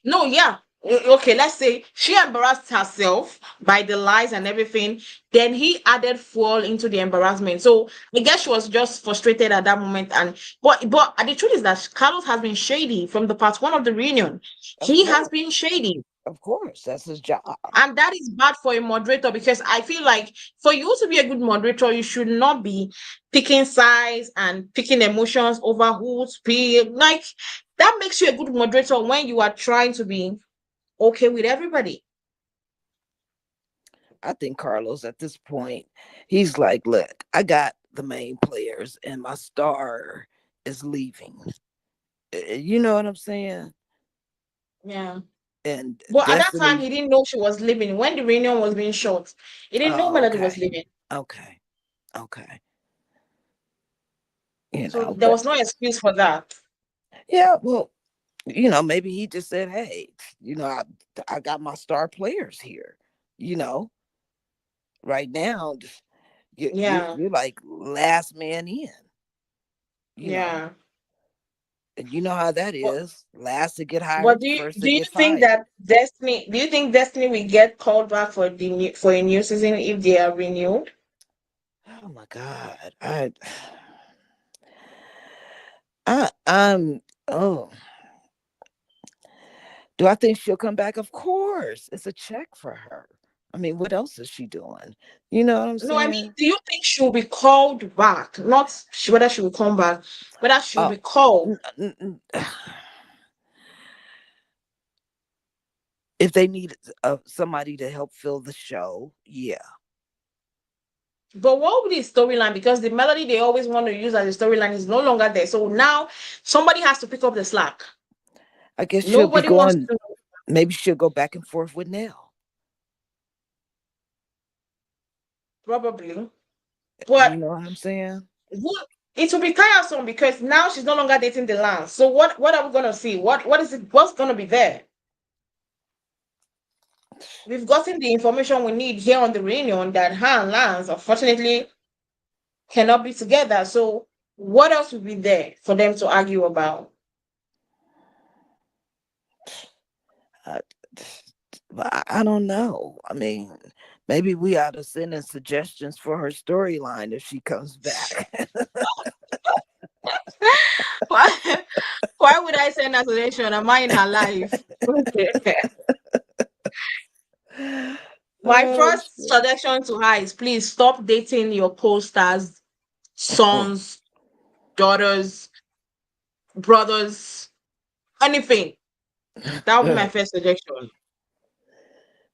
No, yeah. Okay, let's say she embarrassed herself by the lies and everything. Then he added fuel into the embarrassment. So I guess she was just frustrated at that moment. And but the truth is that Carlos has been shady from the part one of the reunion. Of He has course, been shady. of course, that's his job. And that is bad for a moderator because I feel like for you to be a good moderator, you should not be picking sides and picking emotions over who to be. Like, that makes you a good moderator when you are trying to be okay with everybody. I think Carlos at this point, he's like, look, I got the main players and my star is leaving. You know what I'm saying? Yeah. And But at that time, Destiny, he didn't know she was leaving. When the reunion was being shot, he didn't know oh, Melody was okay. leaving. Okay. Okay. So there But was no excuse for that. yeah, well, maybe he just said, hey, I got my star players here, you know, right now, Yeah. you're like last man in, you know, Yeah. and you know how that But is. Last to get but hired, do you first to do you get think fired. that Destiny do you think Destiny will get called back for for a new season if they are renewed? Oh my God. I'm, oh, do I think she'll come back? Of course. It's a check for her. I mean, what else is she doing? You know what I'm No, I mean, saying? do you think she'll be called back? Not whether she will come back, whether she'll Oh, be called. if they need somebody to help fill the show, yeah. But what would be the storyline? Because the melody they always want to use as a storyline is no longer there. So now somebody has to pick up the slack. I guess she'll be Nobody wants going, to, maybe she'll go back and forth with Nell. probably. You But know what I'm saying? it will be tiresome because now she's no longer dating the Lance. So what are we gonna see? What is it? What's gonna be there? We've gotten the information we need here on the reunion that her and Lance unfortunately cannot be together. So what else will be there for them to argue about? I, I don't know. I mean, maybe we ought to send in suggestions for her storyline if she comes back. why, why would I send her suggestion? Am I in her life? My Oh, first shit. suggestion to her is please stop dating your co-stars, sons, daughters, brothers, anything. That would be my first suggestion.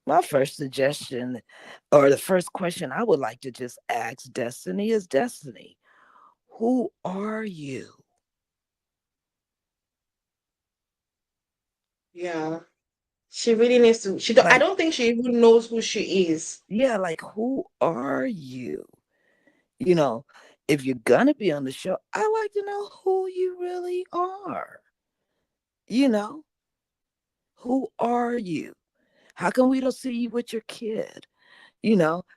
My first suggestion, or the first question I would like to just ask Destiny is, Destiny, who are you? Yeah. She really needs to. I Like, don't think she even knows who she is. yeah, like, who are you? You know, if you're gonna be on the show, I like to know who you really are. You know, who are you? How come we don't see you with your kid?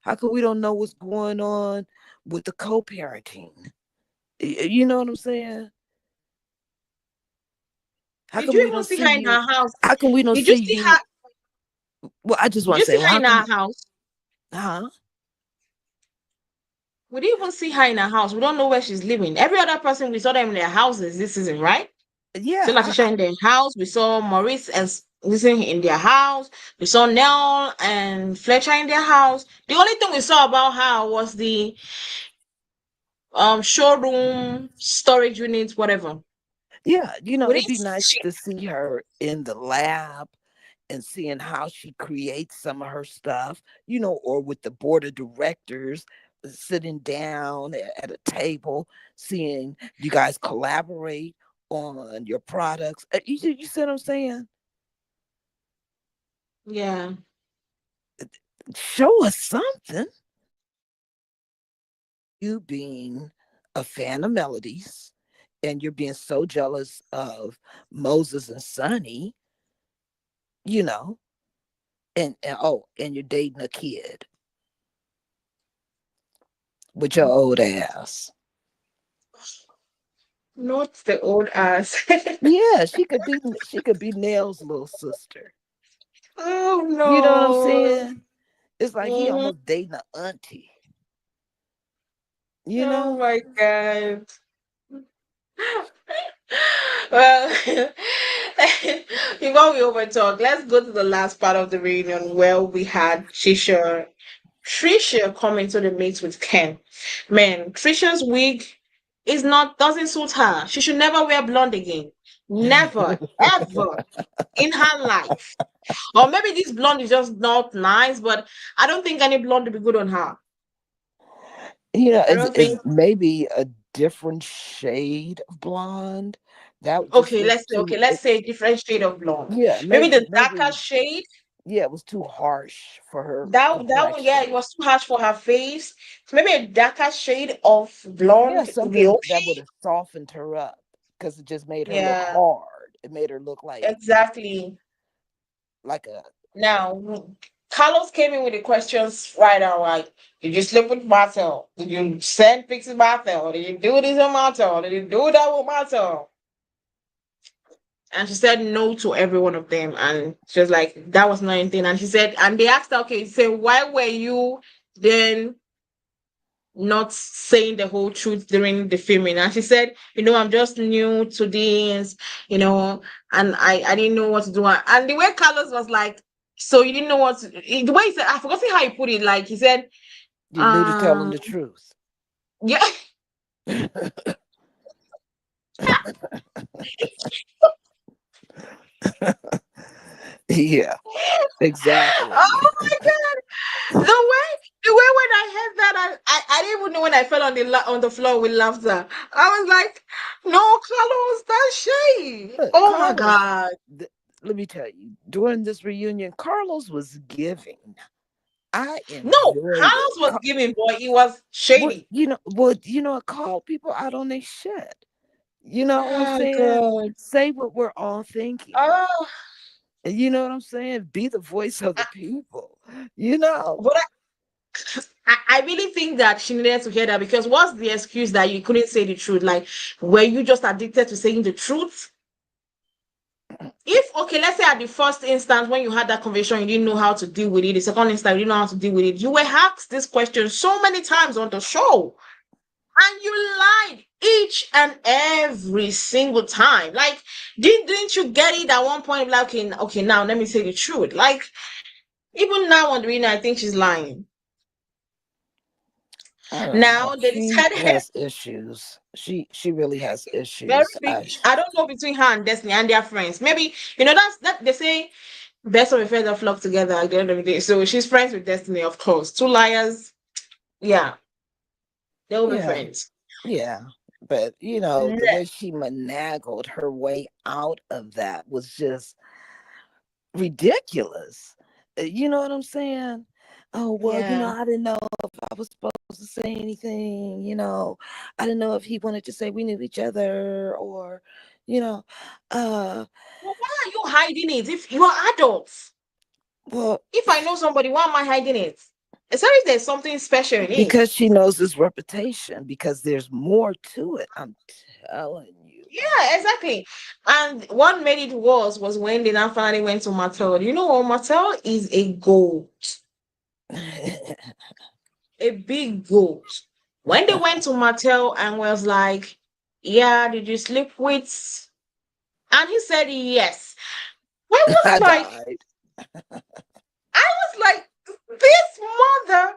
How come we don't know what's going on with the co-parenting? You know what I'm saying? How Did come you we even don't see see her in you? her house? How come we don't Did you see see her? you? Well, I just Did want you to say, see well, her how in her come? house? Huh? We didn't even see her in her house. We don't know where she's living. Every other person we saw them in their houses this season, right? So Yeah, Latisha in their house. We saw Maurice and listening in their house. We saw Nell and Fletcher in their house. The only thing we saw about her was the showroom storage unit, whatever. Yeah, We it'd didn't be nice see. to see her in the lab and seeing how she creates some of her stuff, or with the board of directors sitting down at a table, seeing you guys collaborate on your products. You see what I'm saying? Yeah. Show us something. You being a fan of Melodies and you're being so jealous of Moses and Sunny, you know, and you're dating a kid with your old ass. Not the old ass. Yeah, she could be Nell's little sister. Oh You know what I'm no. saying? It's like he Mhm. almost dating a auntie. You Oh know? my God. Well, before we overtalk, let's go to the last part of the reunion where we had Tricia come into the mix with Ken. Man, Tricia's wig is not doesn't suit her. She should never wear blonde again. Never, ever in her life. Or maybe this blonde is just not nice, but I don't think any blonde would be good on her. I it's, don't it's think. maybe a different shade of blonde that just Okay, was okay, too let's say a different shade of blonde. yeah, Maybe the darker maybe shade. yeah, it was too harsh for her That one, yeah, complexion. it was too harsh for her face. So maybe a darker shade of Yeah, blonde would be something that okay. would have softened her up because it just made her look Yeah, hard. It made her look exactly. like a Now, Carlos came in with the questions right now, like, did you sleep with Martell? Did you send pics with Martell? Did you do this with Martell? Did you do that with Martell? And she said no to every one of them. And she was like, that was not anything. And she said, and they asked her, okay, so why were you then not saying the whole truth during the filming? And she said, I'm just new to this, and I didn't know what to do. And the way Carlos was like, so you didn't know the way he said, I forgot how he put it. Like he said, you knew to tell him um, the truth. yeah. Yeah, exactly. Oh my God. The way when I heard that, I didn't even know when I fell on on the floor with laughter. I was like, no, Carlos, that's shade. Look, Oh my Carlos, God. th- let me tell you, during this reunion, Carlos was giving. I No, enjoyed it. Carlos was giving, boy, it was shady. I call people out on their shit. You know what I'm Oh saying? God. Say what we're all thinking. Oh, And you know what I'm saying? Be the voice of the people. You know? but I really think that she needed to hear that, because what's the excuse that you couldn't say the truth? Like, were you just addicted to saying the truth? If, okay, let's say at the first instance when you had that conversation, you didn't know how to deal with it. The second instance, you didn't know how to deal with it. You were asked this question so many times on the show, and you lied each and every single time. Like, didn't you get it at one point? Like, okay, now let me say the truth. Like, even now on the reading, I think she's lying. I don't Now know. they She decided has issues. She really has very issues. big. I don't know between her and Destiny and their friends. Maybe that's that they say best of a friends that flock together at the end of the day. So she's friends with Destiny, of course. Two liars, yeah, they'll be Yeah, friends. yeah. But the way she finagled her way out of that was just ridiculous. You know what I'm saying? Oh, well, Yeah. I didn't know if I was supposed to say anything. I didn't know if he wanted to say we knew each other or, you know, uh, Well, why are you hiding it if you are adults? well, If I know somebody, why am I hiding it? Especially if there's something special in it. because she knows his reputation, because there's more to it. I'm telling you. Yeah, exactly. And what made it worse was when they now finally went to Martell. You know what? Martell is a goat, a big goat. When they went to Martell and was like, yeah, did you sleep with? And he said yes. I was I like, died. I was like, this mother.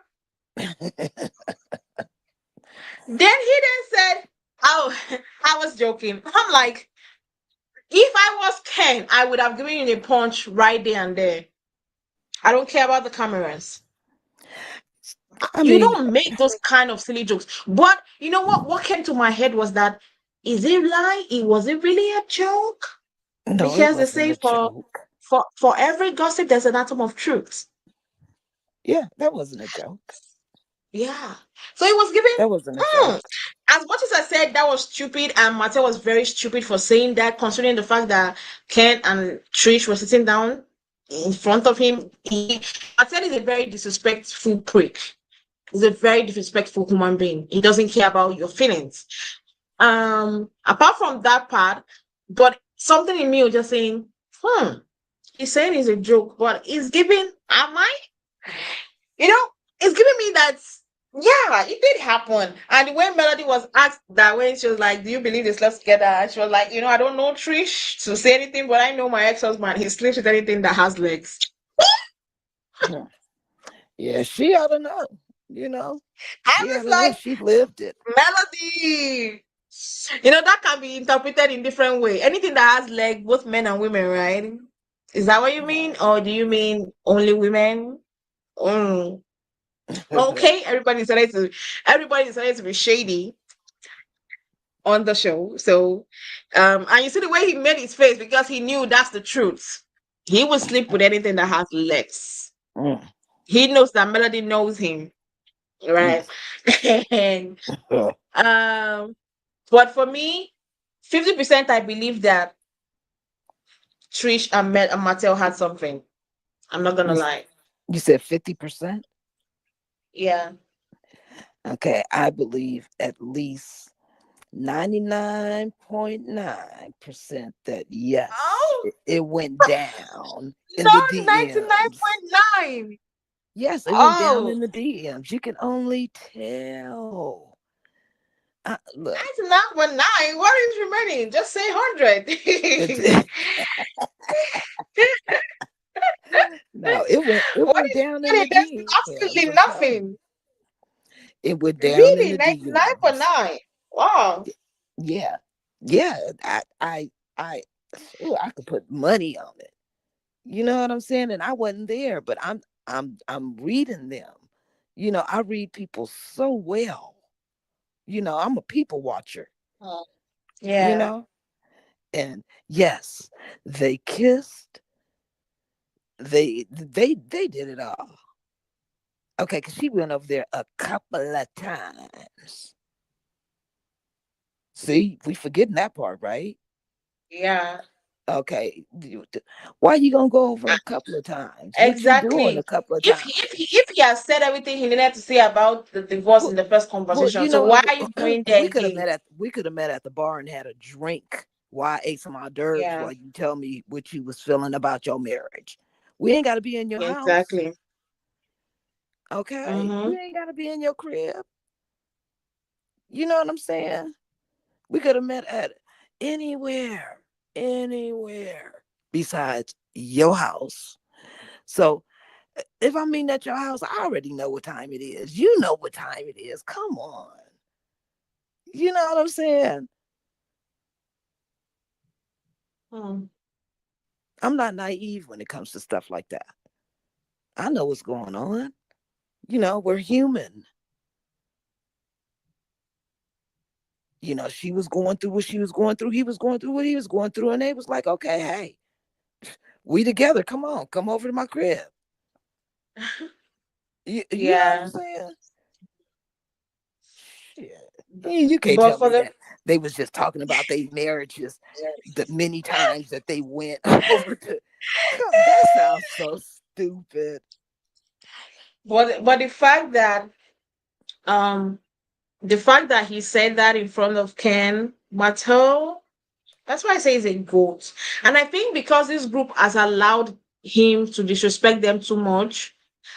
Then he then said, oh, I was joking. I'm like, if I was Ken, I would have given you a punch right there and there. I don't care about the cameras. I You mean, don't make those kind of silly jokes. But you know what? What came to my head was that, is it lie? Was it really a joke? no, it Because they wasn't say a joke. for every gossip there's an atom of truth. Yeah, that wasn't a joke. Yeah. So it was given. That wasn't a Hmm, joke. as much as I said that was stupid, and Martell was very stupid for saying that, considering the fact that Ken and Trish were sitting down in front of him, Martell is a very disrespectful prick. He's a very disrespectful human being. He doesn't care about your feelings. Apart from that part, but something in me was just saying, he's saying it's a joke, but he's giving, am I? You know, it's giving me that, yeah, it did happen. And when Melody was asked that, when she was like, do you believe they slept together? And she was like, I don't know Trish to say anything, but I know my ex-husband, he sleeps with anything that has legs. Hmm. Yeah, she ought to know. You know, I she ought was to know. like, She lived it. Melody. That can be interpreted in different way. Anything that has leg, both men and women, right? Is that what you mean? Right. Or do you mean only women? Mm. Okay, everybody decided to be shady on the show. So and you see the way he made his face, because he knew that's the truth. He would sleep with anything that has legs. Mm, He knows that Melody knows him, mm. right? And but for me, 50% I believe that Trish and Martell had something. I'm not gonna You, lie. you said 50%? Yeah. Okay, I believe at least 99.9% that yes, Oh it went down in the no, DMs. 99.9. Yes, it went down Oh, in the DMs. You can only tell. Look, 99.9. What is remaining? Just say 100. it, no, it What went is down in the remaining? There's DMs. absolutely I'm telling you, nothing. it went down in Really, the DMs. 99.9. Wow. Yeah, yeah. I, ooh, I could put money on it. You know what I'm saying? And I wasn't there, but I'm reading them. I read people so well. I'm a people watcher, Oh, you yeah. know? And yes, they kissed. They did it all. Okay, because she went over there a couple of times. See, we forgetting that part, right? Yeah. Okay. Why you gonna go over a couple of times? What you doing a Exactly. couple of If times? he, if he if he has said everything he needed to say about the divorce Well, in the first well, conversation, you so know why what? are you going there again? We could have met at the bar and had a drink while I ate some hors d'oeuvres Yeah. while you tell me what you was feeling about your marriage. We ain't got to be in your house, Exactly. okay? Mm-hmm. We ain't got to be in your crib. You know what I'm saying? We could have met at anywhere, anywhere besides your house. So if I'm meeting at your house, I already know what time it is. You know what time it is. Come on. You know what I'm saying? Hmm. I'm not naive when it comes to stuff like that. I know what's going on. We're human. She was going through what she was going through. He was going through what he was going through. And they was like, okay, hey, we together. Come on, come over to my crib. You know what I'm Yeah. saying? Shit. You can't But tell for me the that they was just talking about their marriages the many times that they went over to. Come, that sounds so stupid. but um the fact that he said that in front of Ken Martell, that's why I say he's a goat. And I think because this group has allowed him to disrespect them too much,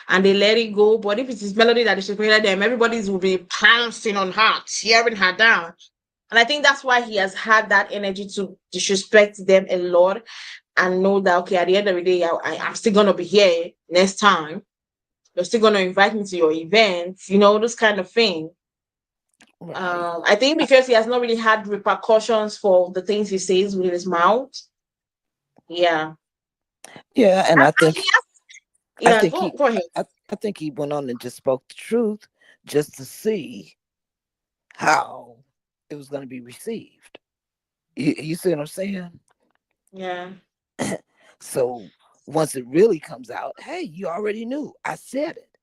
and they let it go. But if it is Melody that disrespected them, everybody's will be pouncing on her, tearing her down. And I think that's why he has had that energy to disrespect them a lot. and know that, okay, at the end of the day, I'm still gonna be here next time. You're still gonna invite me to your events, this kind of thing. Right. I think because he has not really had repercussions for the things he says with his mouth. Yeah. Yeah, and And he has, I yeah, think go ahead. I think he went on and just spoke the truth just to see how it was going to be received. You see what I'm saying? Yeah. So once it really comes out, hey, you already knew. I said it.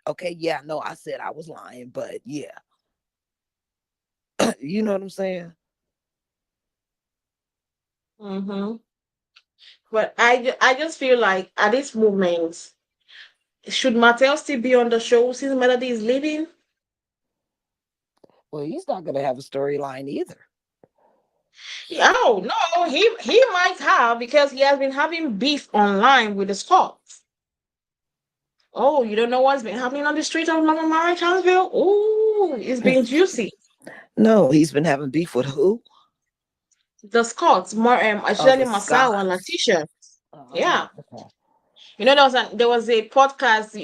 Okay, yeah, no, I said I was lying, but yeah, you know what I'm saying? Mm-hmm. But I just feel like at this moment, should Martell still be on the show since Melody is leaving? Well, he's not going to have a storyline either. Oh no, he might have because he has been having beef online with the Scots. Oh, you don't know what's been happening on the street of Mama Mara, Charlesville? Oh, it's been juicy. No, he's been having beef with who? The Scots, more Oh, especially the Masao and Scots. Letitia. Oh, Yeah. okay. There was a podcast,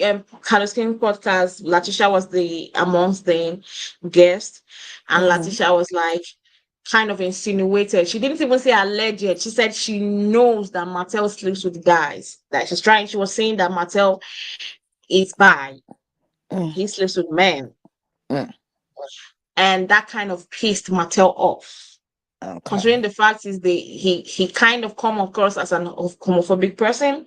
Carlos King podcast. Letitia was the amongst the guests, and Mm-hmm. Letitia was like kind of insinuated. She didn't even say alleged. She said she knows that Martell sleeps with guys. That she's trying. She was saying that Martell is bi. Mm, He sleeps with men, mm, and that kind of pissed Martell off. Considering okay. the fact is he kind of come across as an homophobic person.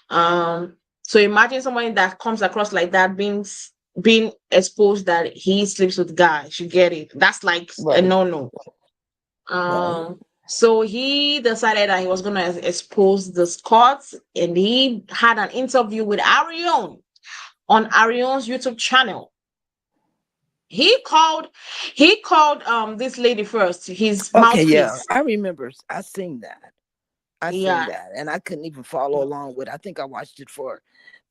So imagine somebody that comes across like that being exposed that he sleeps with guys. You get it? That's like a Right. no-no. Right. So he decided that he was gonna expose the Scots, and he had an interview with Arion on Arion's YouTube channel. He called this lady first, his Okay, yeah. mouthpiece. I remember I seen that. I seen Yeah, that. And I couldn't even follow along with it. I think I watched it for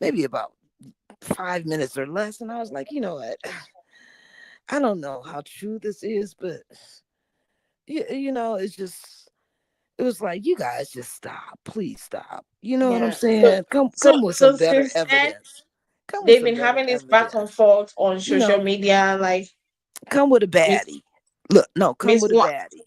maybe about 5 minutes or less. And I was like, you know what? I don't know how true this is, but it's just it was like you guys just stop. Please stop. You know what I'm yeah. So saying? Come so come with some so better since then evidence. Come with they've some been better having this back and evidence. forth on You social know, media, like come with a Miss baddie. Look, no, come Miss with a baddie.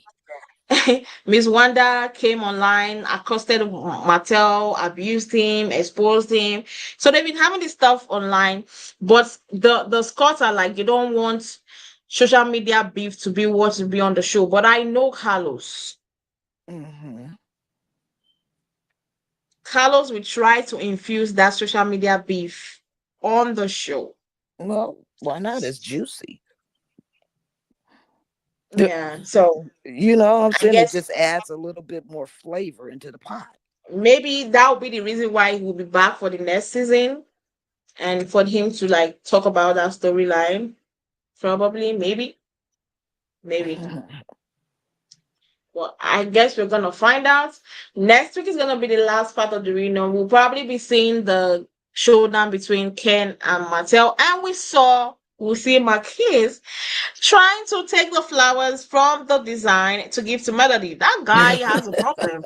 Miss Wanda came online, accosted Martell, abused him, exposed him. So they've been having this stuff online, but the Scots are like they don't want social media beef to be what to be on the show. But I know Carlos. Hmm. Carlos will try to infuse that social media beef on the show. Well, why not? It's juicy. Yeah. So You know what I'm I saying? It guess just adds a little bit more flavor into the pot. maybe that will be the reason why he will be back for the next season and for him to like talk about that storyline. Probably, maybe. Well, I guess we're gonna find out. Next week is gonna be the last part of the reunion. We'll probably be seeing the showdown between Ken and Martell, and we'll see Marquise trying to take the flowers from the design to give to Melody. That guy has a problem.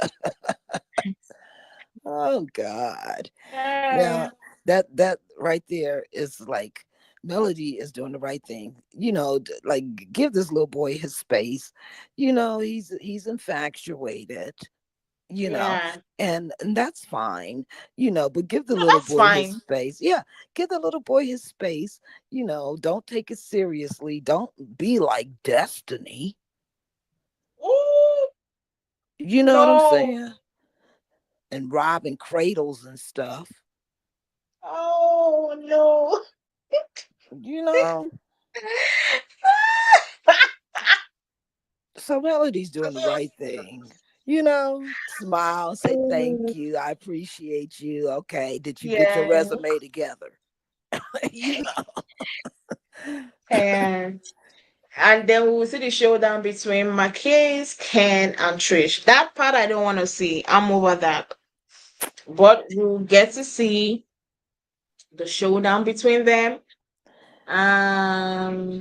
Oh God. Yeah, Now that right there is like Melody is doing the right thing. Like give this little boy his space. He's infatuated, you know, yeah. and that's fine, but give the No, little that's boy his fine. space. Yeah, give the little boy his space. Don't take it seriously. Don't be like Destiny. Ooh, You know what I'm no. saying? And robbing cradles and stuff. Oh no. You know, so Melody's doing the right thing. Smile, say thank Mm, you. I appreciate you. Okay, did you get your yeah. resume together? you And then we will see the showdown between Marquise, Ken, and Trish. That part I don't want to see. I'm over that. But we'll get to see the showdown between them.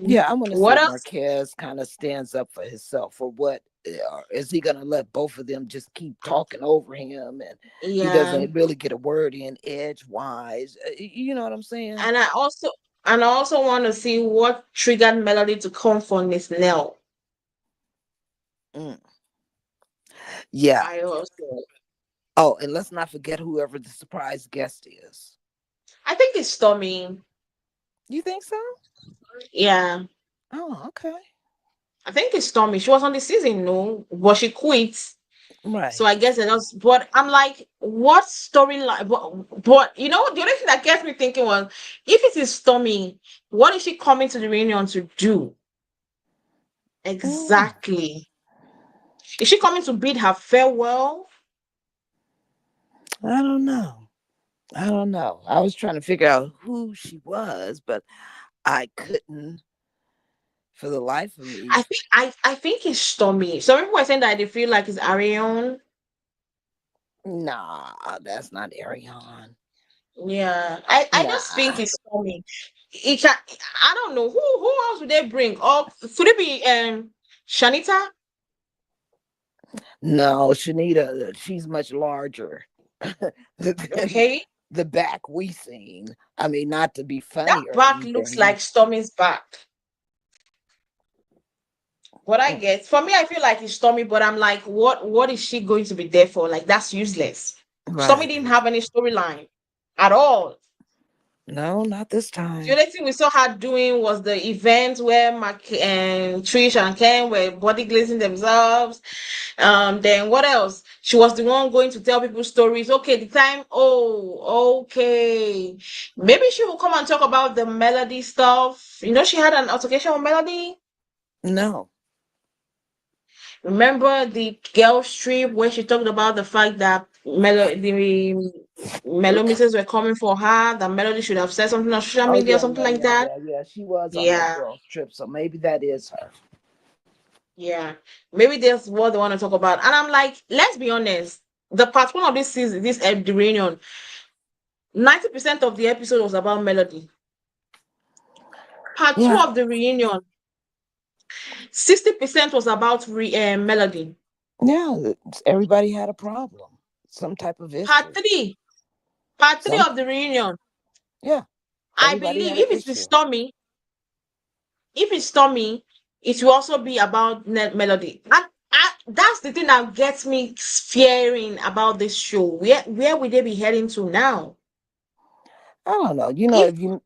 Yeah, I want to see What if else? Marquez kind of stands up for himself for what or is he gonna let both of them just keep talking over him, and he Yeah. doesn't really get a word in edgewise? You know what I'm saying? And I also want to see what triggered Melody to come for Miss Nell. Mm. Yeah. I also Oh, and let's not forget whoever the surprise guest is. I think it's Stormy. You think so? Yeah. Oh, okay. I think it's Stormy. She was on the season, no, but she quit. So Right. I guess it was, but I'm like, what storyline? But the only thing that gets me thinking was, if it is Stormy, what is she coming to the reunion to do Mm, exactly? Is she coming to bid her farewell? I don't know. I don't know. I was trying to figure out who she was, but I couldn't for the life of I me. think I think it's Stormy. Some people are saying that they feel like it's Ariane. Nah, that's not Ariane. Yeah, I just think Nah. it's Stormy. It can, I don't know who else would they bring up. Could it be Shanita? No, Shanita, she's much larger than Okay, the back we seen. I mean, not to be that funny or back looks anything. like Stormy's back. What I Mm, get for me, I feel like it's Stormy, but I'm like, what is she going to be there for? Like that's useless. Stormy right. didn't have any storyline at all. No, not this The time. only thing we saw her doing was the event where Mark and Trish and Ken were body glazing themselves. Then what else? She was the one going to tell people stories. Okay, the time. Oh, okay. Maybe she will come and talk about the Melody stuff. She had an altercation with Melody. No. Remember the girls trip where she talked about the fact that the Melo misses were coming for her, that Melody should have said something on social Oh media, yeah, something yeah, like yeah, that. yeah, yeah. She was on that Yeah, girl's trip, so maybe that is her. yeah. Maybe that's what they want to talk about. And I'm like, let's be honest. The part one of this season, the reunion, 90% of the episode was about Melody. Part two Yeah, of the reunion, 60% was about Melody. yeah. Everybody had a problem, some type of Part issue. three, part three Some, of the reunion, yeah. I Everybody believe had an if it's issue. Stormy, if it's Stormy, it will also be about Melody. And that's the thing that gets me fearing about this show. Where would they be heading to now? I don't know. If If you,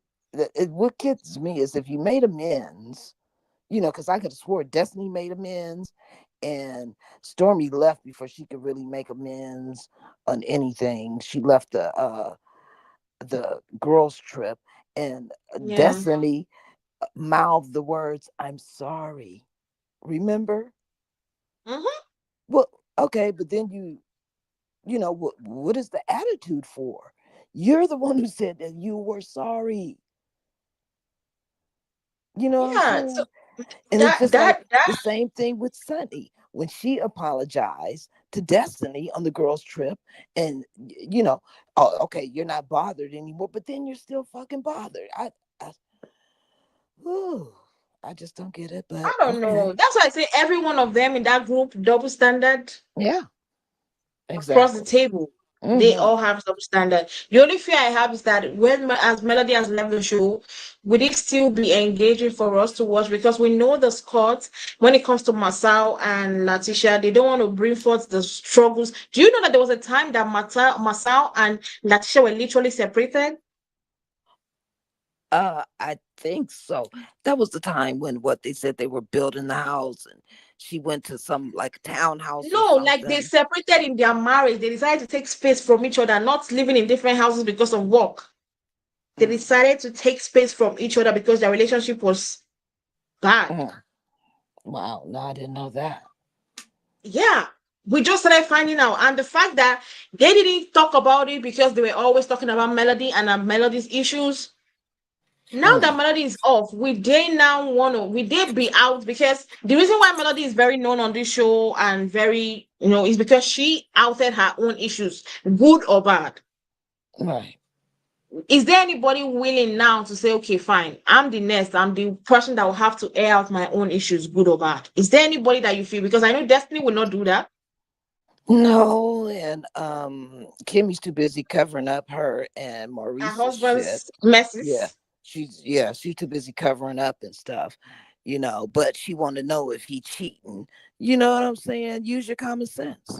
what gets me is if you made amends. Because I could have swore Destiny made amends, and Stormy left before she could really make amends on anything. She left the girls trip, and yeah, Destiny mouthed the words, "I'm sorry." Remember? hmm Well, okay, but then what is the attitude for? You're the one who said that you were sorry. You know what I'm yeah. So saying? And it's that just like that that the same thing with Sunny when she apologized to Destiny on the girls' trip. And, oh, okay, you're not bothered anymore, but then you're still fucking bothered. Whew, I just don't get it, I but don't know. okay. That's why I say every one of them in that group double standard. Yeah, Across the exactly. table. They Mm-hmm. all have some standard. The only fear I have is that as Melody has left the show, would it still be engaging for us to watch? Because we know the Scots, when it comes to Masao and Letitia, they don't want to bring forth the struggles. Do you know that there was a time that Masao and Letitia were literally separated? I think so. That was the time when what they said they were building the house and she went to some like townhouse or No, like they something. separated in their marriage. They decided to take space from each other, not living in different houses because of work. They Mm, decided to take space from each other because their relationship was bad. mm. Wow, no, I didn't know that. Yeah, we just started finding out. And the fact that they didn't talk about it because they were always talking about Melody and Melody's issues. Now that Mm, Melody is off, we they be out because the reason why Melody is very known on this show and very, is because she outed her own issues, good or bad. right. is there anybody willing now to say, okay, fine, I'm the next, I'm the person that will have to air out my own issues, good or bad? Is there anybody that you feel? Because I know Destiny will not do that. No, and Kimmy's too busy covering up her and Her Maurice's shit. husband's Yeah, messes. she's too busy covering up and stuff, but she want to know if he cheating. You know what I'm saying? Use your common sense.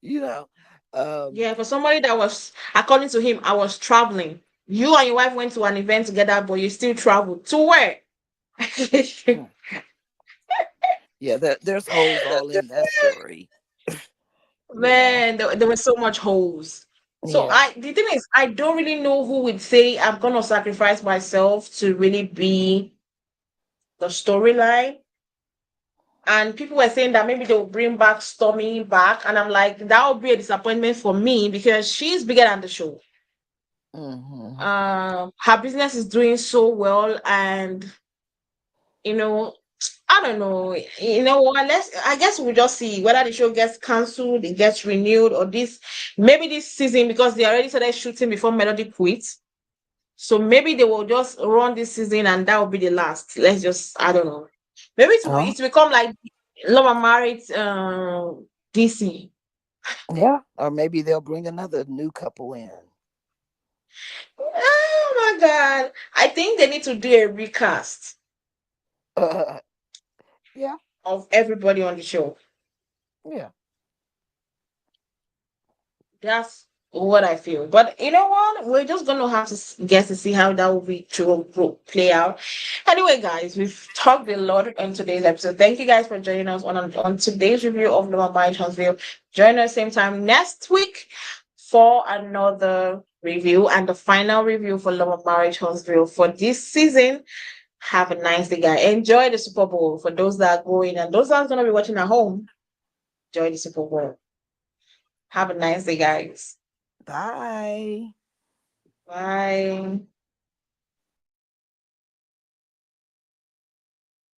you know. Um Yeah, for somebody that was, according to him, I was traveling. You and your wife went to an event together, but you still traveled. To where? hmm, yeah, there's holes all in that story, you know. Man, there were so much holes. So Yeah. the thing is, I don't really know who would say I'm gonna sacrifice myself to really be the storyline. And people were saying that maybe they will bring back Stormy back, and I'm like, that would be a disappointment for me because she's bigger than the show. Hmm. Her business is doing so well, and you know, I don't know. You know what? I guess we'll just see whether the show gets cancelled, it gets renewed, or maybe this season, because they already started shooting before Melody quits. So maybe they will just run this season and that will be the last. Let's just, I don't know. Maybe Oh, it will become like Love and Married DC. yeah. Or maybe they'll bring another new couple in. Oh my god. I think they need to do a recast Uh, yeah, of everybody on the show. yeah. That's what I feel. But you know what? We're just gonna have to get to see how that will be to play out. Anyway, guys, we've talked a lot on today's episode. Thank you guys for joining us on today's review of Love by Huntsville. Join us same time next week for another review and the final review for Love of Marriage Huntsville for this season. Have a nice day, guys. Enjoy the Super Bowl for those that are going and those that are gonna be watching at home. Enjoy the Super Bowl. Have a nice day, guys. Bye. Bye.